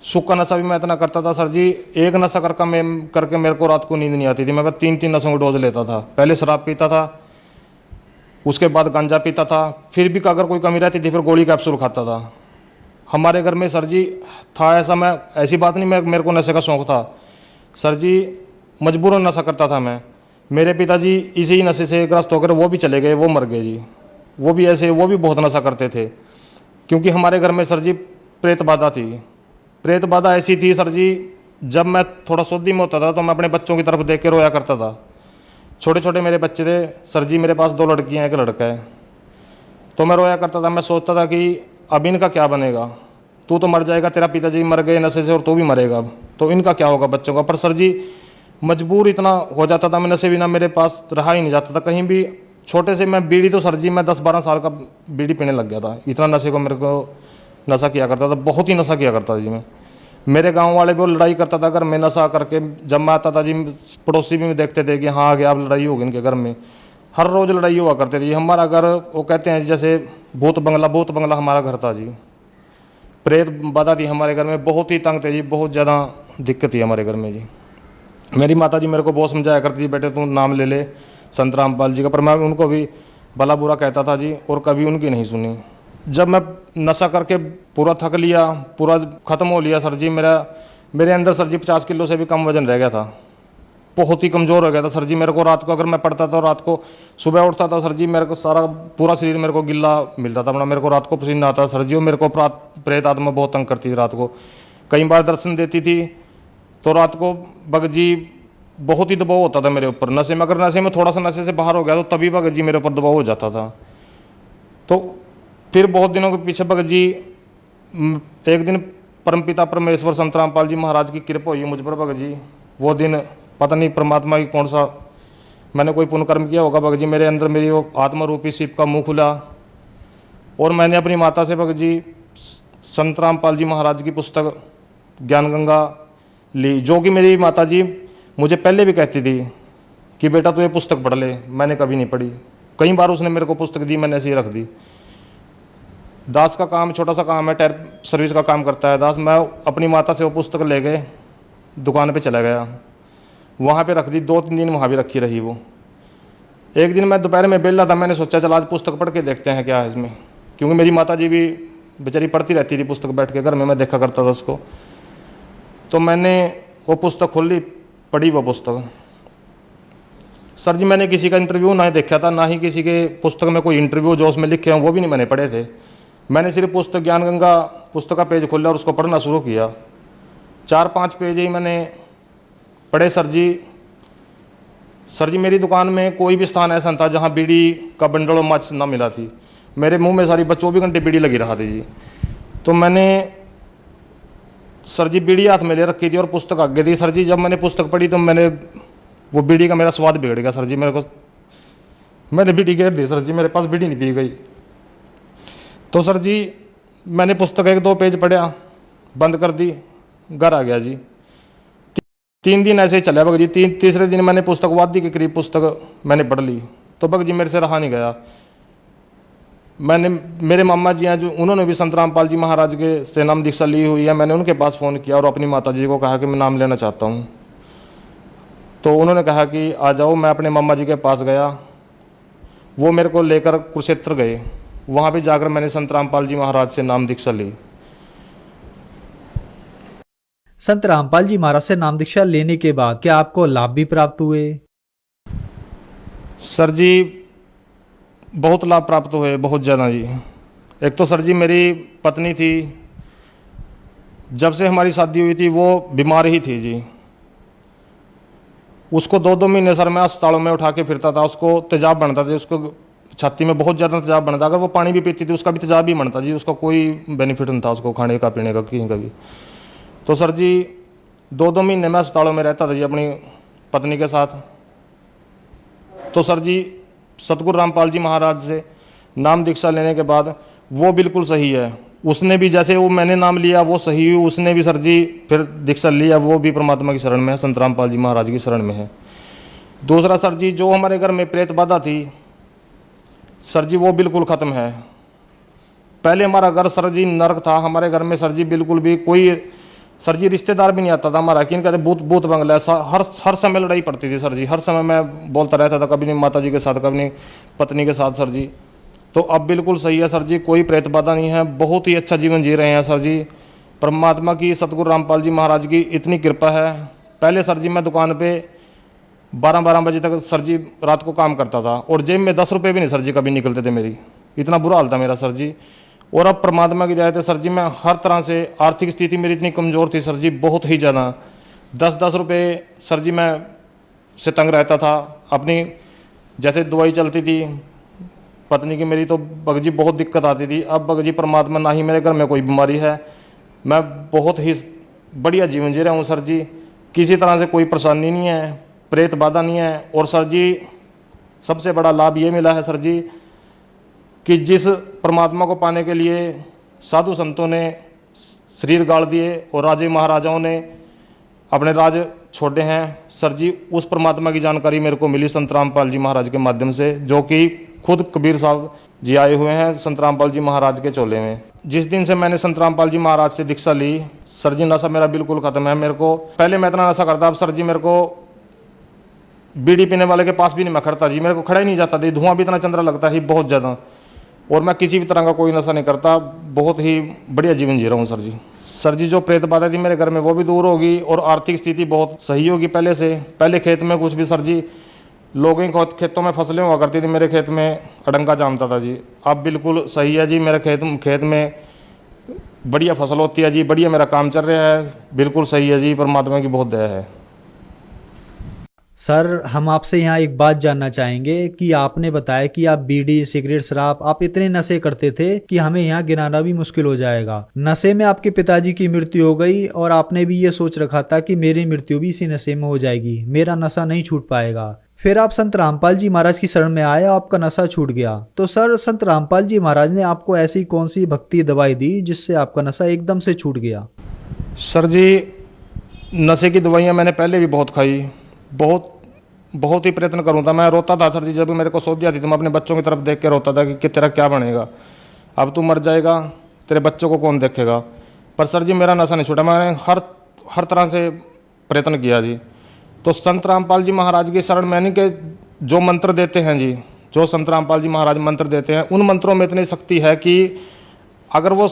सूखा नशा भी मैं इतना करता था सर जी। एक नशा करके मेरे को रात को नींद नहीं आती थी। मैं 3-3 नशों की डोज लेता था। पहले शराब पीता था, उसके बाद गांजा पीता था, फिर भी अगर कोई कमी रहती थी फिर गोली कैप्सूल खाता था। हमारे घर में सर जी था ऐसा, मैं ऐसी बात नहीं मेरे को नशे का शौक़ था सर जी, मजबूरन नशा करता था मैं। मेरे पिताजी इसी नशे से ग्रस्त होकर वो भी चले गए, वो मर गए जी। वो भी ऐसे, वो भी बहुत नशा करते थे। क्योंकि हमारे घर में सर जी प्रेत बाधा थी। प्रेत बाधा ऐसी थी सर जी, जब मैं थोड़ा सोदी में होता था तो मैं अपने बच्चों की तरफ देख के रोया करता था। छोटे छोटे मेरे बच्चे थे सर जी, मेरे पास 2 लड़कियां हैं, 1 लड़का है। तो मैं रोया करता था। मैं सोचता था कि अब इनका क्या बनेगा। तू तो मर जाएगा, तेरा पिताजी मर गए नशे से और तू भी मरेगा, अब तो इनका क्या होगा बच्चों का। पर सर जी मजबूर इतना हो जाता था मैं, नशे बिना मेरे पास रहा ही नहीं जाता था कहीं भी। छोटे से मैं बीड़ी तो सर जी मैं 10-12 साल का बीड़ी पीने लग गया था, इतना नशे को मेरे को नशा किया करता था, बहुत ही नशा किया करता था जी मैं। मेरे गांव वाले भी वो लड़ाई करता था अगर मैं नशा करके, जब मैं आता था जी पड़ोसी भी देखते थे कि हाँ आ गया अब लड़ाई होगी इनके घर में। हर रोज लड़ाई हुआ करती थी। हमारा घर वो कहते हैं जैसे भूत बंगला हमारा घर था जी। प्रेत बाधा थी हमारे घर में, बहुत ही तंग थे जी, बहुत ज़्यादा दिक्कत थी हमारे घर में जी। मेरी माता जी मेरे को बहुत समझाया करती थी, बेटे तू नाम ले ले संत रामपाल जी का, पर मैं उनको भी भला बुरा कहता था जी और कभी उनकी नहीं सुनी। जब मैं नशा करके पूरा थक लिया, पूरा ख़त्म हो लिया सर जी, मेरे अंदर सर जी 50 किलो से भी कम वजन रह गया था, बहुत ही कमज़ोर हो गया था सर जी। मेरे को रात को अगर मैं पढ़ता था, रात को सुबह उठता था सर जी, मेरे को सारा पूरा शरीर मेरे को गिल्ला मिलता था अपना, मेरे को रात को पसीना आता सर जी। और मेरे को प्रेत आत्मा बहुत तंग करती थी रात को, कई बार दर्शन देती थी तो रात को भगत जी बहुत ही दबाव होता था मेरे ऊपर नशे में। अगर नशे में थोड़ा सा नशे से बाहर हो गया तो तभी भगत जी मेरे ऊपर दबाव हो जाता था। तो फिर बहुत दिनों के पीछे भगत जी एक दिन परमपिता परमेश्वर संत रामपाल जी महाराज की कृपा हुई मुझ पर भगत जी। वो दिन पता नहीं परमात्मा की कौन सा मैंने कोई पुण्य कर्म किया होगा भगत जी, मेरे अंदर मेरी वो आत्मा रूपी शिव का मुंह खुला और मैंने अपनी माता से भगत जी संत रामपाल जी महाराज की पुस्तक ज्ञान गंगा ली, जो कि मेरी माता जी मुझे पहले भी कहती थी कि बेटा तू ये पुस्तक पढ़ ले। मैंने कभी नहीं पढ़ी, कई बार उसने मेरे को पुस्तक दी, मैंने ऐसे ही रख दी। दास का काम छोटा सा काम है, टायर सर्विस का काम करता है दास। मैं अपनी माता से वो पुस्तक ले गए, दुकान पे चला गया, वहाँ पे रख दी, 2-3 दिन वहाँ भी रखी रही वो। एक दिन मैं दोपहर में बेला था, मैंने सोचा चल आज पुस्तक पढ़ के देखते हैं क्या है इसमें, क्योंकि मेरी माता जी भी बेचारी पढ़ती रहती थी पुस्तक बैठ के घर में, मैं देखा करता था उसको। तो मैंने वो पुस्तक खोली, पढ़ी वो पुस्तक। सर जी मैंने किसी का इंटरव्यू ना देखा था, ना ही किसी के पुस्तक में कोई इंटरव्यू जो उसमें लिखे हों वो भी नहीं मैंने पढ़े थे। मैंने सिर्फ पुस्तक ज्ञान गंगा पुस्तक का पेज खोला और उसको पढ़ना शुरू किया। 4-5 पेज ही मैंने पढ़े सर जी मेरी दुकान में कोई भी स्थान ऐसा था जहाँ बीड़ी का बंडल और माचिस ना मिला थी। मेरे मुंह में सारी 24 घंटे बीड़ी लगी रहा थी जी। तो मैंने सर जी बीड़ी हाथ में ले रखी थी और पुस्तक आगे थी। सर जी जब मैंने पुस्तक पढ़ी तो मैंने वो बीड़ी का मेरा स्वाद बिगड़ गया सर जी। मैंने बीड़ी गिर दी सर जी, मेरे पास बीड़ी नहीं पी गई। तो सर जी मैंने पुस्तक 1-2 पेज पढ़ा, बंद कर दी, घर आ गया जी। 3 दिन ऐसे ही चला भगत जी। तीसरे दिन मैंने पुस्तक वादी के करीब पुस्तक मैंने पढ़ ली, तो भगत जी मेरे से रहा नहीं गया। मेरे मामा जी हैं जो, उन्होंने भी संत रामपाल जी महाराज के से नाम दीक्षा ली हुई है। मैंने उनके पास फ़ोन किया और अपनी माता जी को कहा कि मैं नाम लेना चाहता हूँ। तो उन्होंने कहा कि आ जाओ। मैं अपने मामा जी के पास गया, वो मेरे को लेकर कुरुक्षेत्र गए। वहाँ पे जाकर मैंने संत रामपाल जी महाराज से नाम दीक्षा ली। संत रामपाल जी महाराज से नाम दीक्षा लेने के बाद क्या आपको लाभ भी प्राप्त हुए? सर जी बहुत लाभ प्राप्त हुए, बहुत ज़्यादा जी। एक तो सर जी मेरी पत्नी थी, जब से हमारी शादी हुई थी वो बीमार ही थी जी। उसको 2-2 महीने सर मैं अस्पतालों में उठा के फिरता था। उसको तेजाब बनता था, उसको छाती में बहुत ज़्यादा तेजाब बनता। अगर वो पानी भी पीती थी उसका भी तेजाब ही बनता जी। उसका कोई बेनिफिट नहीं था उसको खाने का पीने का कहीं का भी। तो सर जी 2-2 महीने में अस्पतालों में रहता था जी अपनी पत्नी के साथ। तो सर जी सतगुरु रामपाल जी महाराज से नाम दीक्षा लेने के बाद वो बिल्कुल सही है। उसने भी जैसे वो मैंने नाम लिया वो सही हुई, उसने भी सर जी फिर दीक्षा लिया, वो भी परमात्मा की शरण में है, संत रामपाल जी महाराज की शरण में है। दूसरा सर जी जो हमारे घर में प्रेत बाधा थी सर जी वो बिल्कुल ख़त्म है। पहले हमारा घर सर जी नरक था। हमारे घर में सर जी बिल्कुल भी कोई सर जी रिश्तेदार भी नहीं आता था हमारा, कि कहते भूत बंगला। हर समय लड़ाई पड़ती थी सर जी, हर समय मैं बोलता रहता था, कभी नहीं माता जी के साथ, कभी नहीं पत्नी के साथ सर जी। तो अब बिल्कुल सही है सर जी, कोई प्रेत बाधा नहीं है, बहुत ही अच्छा जीवन जी रहे हैं सर जी। परमात्मा की सतगुरु रामपाल जी महाराज की इतनी कृपा है। पहले सर जी मैं दुकान पे 12-12 बजे तक सर जी रात को काम करता था और जेब में 10 रुपये भी नहीं सर जी कभी निकलते थे मेरी, इतना बुरा हाल था मेरा सर जी। और अब परमात्मा की दया से सर जी मैं हर तरह से, आर्थिक स्थिति मेरी इतनी कमज़ोर थी सर जी, बहुत ही ज़्यादा। 10-10 रुपये सर जी मैं से तंग रहता था अपनी। जैसे दवाई चलती थी पत्नी की मेरी, तो भगत जी बहुत दिक्कत आती थी। अब भगत जी परमात्मा, ना ही मेरे घर में कोई बीमारी है, मैं बहुत ही बढ़िया जीवन जी रहा हूँ सर जी। किसी तरह से कोई परेशानी नहीं है, प्रेत बाधा नहीं है। और सर जी सबसे बड़ा लाभ ये मिला है सर जी कि जिस परमात्मा को पाने के लिए साधु संतों ने शरीर गाड़ दिए और राजे महाराजाओं ने अपने राज छोड़े हैं सर जी, उस परमात्मा की जानकारी मेरे को मिली संत रामपाल जी महाराज के माध्यम से, जो कि खुद कबीर साहब जी आए हुए हैं संत रामपाल जी महाराज के चोले में। जिस दिन से मैंने संत रामपाल जी महाराज से दीक्षा ली सर जी, नशा मेरा बिल्कुल खत्म है। मेरे को पहले मैं इतना नशा करता, अब सर जी मेरे को बीड़ी पीने वाले के पास भी नहीं मैं खड़ता जी, मेरे को खड़ा ही नहीं जाता थी। धुआं भी इतना चंद्रा लगता है बहुत ज़्यादा, और मैं किसी भी तरह का कोई नशा नहीं करता। बहुत ही बढ़िया जीवन जी रहा हूँ सर जी। सर जी जो प्रेत बाधा थी मेरे घर में वो भी दूर होगी और आर्थिक स्थिति बहुत सही होगी पहले से। पहले खेत में कुछ भी सर जी लोगों के खेतों में फसलें हुआ करती थी, मेरे खेत में अडंगा जामता था जी। अब बिल्कुल सही है जी, मेरे खेत में बढ़िया फसल होती है जी, बढ़िया मेरा काम चल रहा है, बिल्कुल सही है जी, परमात्मा की बहुत दया है। सर हम आपसे यहाँ एक बात जानना चाहेंगे कि आपने बताया कि आप बीड़ी सिगरेट शराब आप इतने नशे करते थे कि हमें यहाँ गिनाना भी मुश्किल हो जाएगा। नशे में आपके पिताजी की मृत्यु हो गई और आपने भी ये सोच रखा था कि मेरी मृत्यु भी इसी नशे में हो जाएगी, मेरा नशा नहीं छूट पाएगा। फिर आप संत रामपाल जी महाराज की शरण में आए, आपका नशा छूट गया। तो सर संत रामपाल जी महाराज ने आपको ऐसी कौन सी भक्ति दवाई दी जिससे आपका नशा एकदम से छूट गया? सर जी नशे की दवाइयाँ मैंने पहले भी बहुत खाई, बहुत ही प्रयत्न करूँ था। मैं रोता था सर जी, जब मेरे को सोच आती थी मैं अपने बच्चों की तरफ देख के रोता था कि तेरा क्या बनेगा, अब तू मर जाएगा, तेरे बच्चों को कौन देखेगा। पर सर जी मेरा नशा नहीं छूटा, मैंने हर तरह से प्रयत्न किया जी। तो संत रामपाल जी महाराज की शरण मैंने के जो मंत्र देते हैं जी, जो संत रामपाल जी महाराज मंत्र देते हैं, उन मंत्रों में इतनी शक्ति है कि अगर उन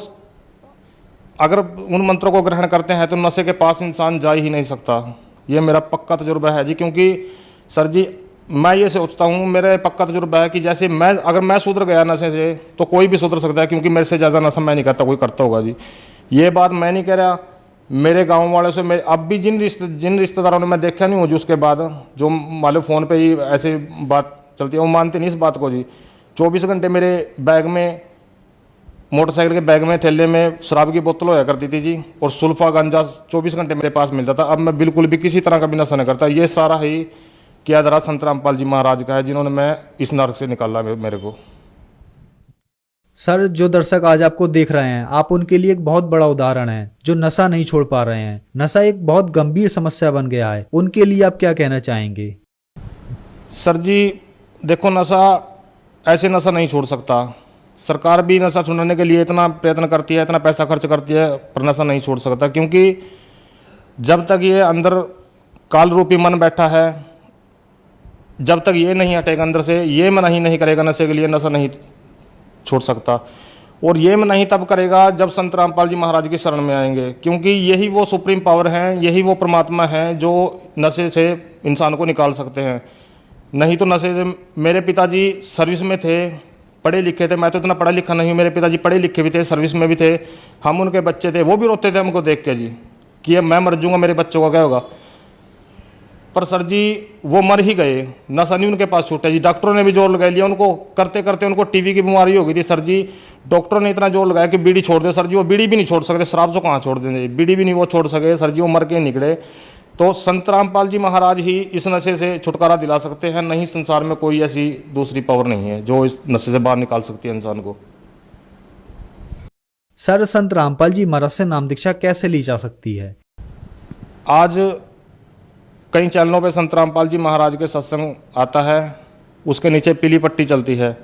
मंत्रों को ग्रहण करते हैं तो नशे के पास इंसान जा ही नहीं सकता। ये मेरा पक्का तजुर्बा है जी। क्योंकि सर जी मैं ये सोचता हूँ, मेरा पक्का तजुर्बा है कि जैसे अगर मैं सुधर गया नशे से तो कोई भी सुधर सकता है, क्योंकि मेरे से ज़्यादा नशा मैं नहीं करता, कोई करता होगा जी। ये बात मैं नहीं कह रहा, मेरे गांव वाले से अब भी जिन रिश्तेदारों ने मैं देखा नहीं हो जी, उसके बाद जो मालूम फ़ोन पे ही ऐसे बात चलती है, वो मानते नहीं इस बात को जी। 24 घंटे मेरे बैग में, मोटरसाइकिल के बैग में थैले में शराब की बोतल होया करती थी जी, और सुल्फा गांजा 24 घंटे मेरे पास मिलता था। अब मैं बिल्कुल भी किसी तरह का भी नशा नहीं करता। ये सारा ही किया धरा संत रामपाल जी महाराज का है, जिन्होंने मैं इस नरक से निकाला मेरे को। सर जो दर्शक आज आपको देख रहे हैं, आप उनके लिए एक बहुत बड़ा उदाहरण है, जो नशा नहीं छोड़ पा रहे हैं। नशा एक बहुत गंभीर समस्या बन गया है, उनके लिए आप क्या कहना चाहेंगे? सर जी देखो, नशा ऐसे नशा नहीं छोड़ सकता। सरकार भी नशा छुड़ाने के लिए इतना प्रयत्न करती है, इतना पैसा खर्च करती है, पर नशा नहीं छोड़ सकता। क्योंकि जब तक ये अंदर काल रूपी मन बैठा है, जब तक ये नहीं हटेगा अंदर से, ये मन ही नहीं करेगा नशे के लिए, नशा नहीं छोड़ सकता। और ये मन नहीं तब करेगा जब संत रामपाल जी महाराज की शरण में आएंगे, क्योंकि यही वो सुप्रीम पावर हैं, यही वो परमात्मा हैं जो नशे से इंसान को निकाल सकते हैं। नहीं तो नशे से, मेरे पिताजी सर्विस में थे, पढ़े लिखे थे, मैं तो इतना पढ़ा लिखा नहीं हूँ, मेरे पिताजी पढ़े लिखे भी थे, सर्विस में भी थे, हम उनके बच्चे थे, वो भी रोते थे हमको देख के जी कि अब मैं मर जाऊंगा, मेरे बच्चों का क्या होगा। पर सर जी वो मर ही गए, नशा नहीं उनके पास छूटा जी। डॉक्टरों ने भी जोर लगा लिया, उनको करते करते उनको टीबी की बीमारी हो गई थी सर जी। डॉक्टरों ने इतना जोर लगाया कि बीड़ी छोड़ दे सर जी, वो बीड़ी भी नहीं छोड़ सकते, शराब तो कहाँ छोड़ देंगे, बीड़ी भी नहीं वो छोड़ सके सर जी, वो मर के निकले। तो संत रामपाल जी महाराज ही इस नशे से छुटकारा दिला सकते हैं, नहीं संसार में कोई ऐसी दूसरी पावर नहीं है जो इस नशे से बाहर निकाल सकती है इंसान को। सर संत रामपाल जी महाराज से नाम दीक्षा कैसे ली जा सकती है? आज कई चैनलों पे संत रामपाल जी महाराज के सत्संग आता है, उसके नीचे पीली पट्टी चलती है,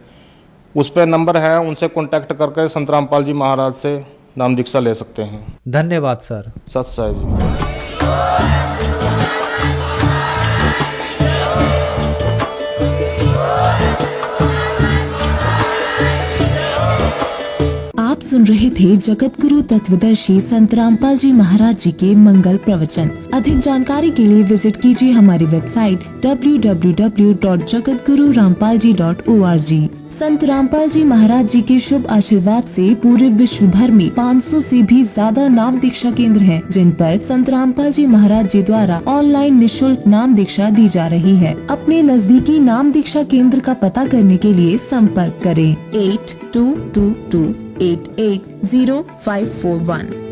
उस पर नंबर है, उनसे कांटेक्ट करके संत रामपाल जी महाराज से नाम दीक्षा ले सकते हैं। धन्यवाद सर। सत साहिब जी। आप सुन रहे थे जगत गुरु तत्वदर्शी संत रामपाल जी महाराज जी के मंगल प्रवचन। अधिक जानकारी के लिए विजिट कीजिए हमारी वेबसाइट www.jagatgururampalji.org। संत रामपाल जी महाराज जी के शुभ आशीर्वाद से पूरे विश्व भर में 500 से भी ज्यादा नाम दीक्षा केंद्र हैं, जिन पर संत रामपाल जी महाराज जी द्वारा ऑनलाइन निशुल्क नाम दीक्षा दी जा रही है। अपने नजदीकी नाम दीक्षा केंद्र का पता करने के लिए संपर्क करें 8222880541।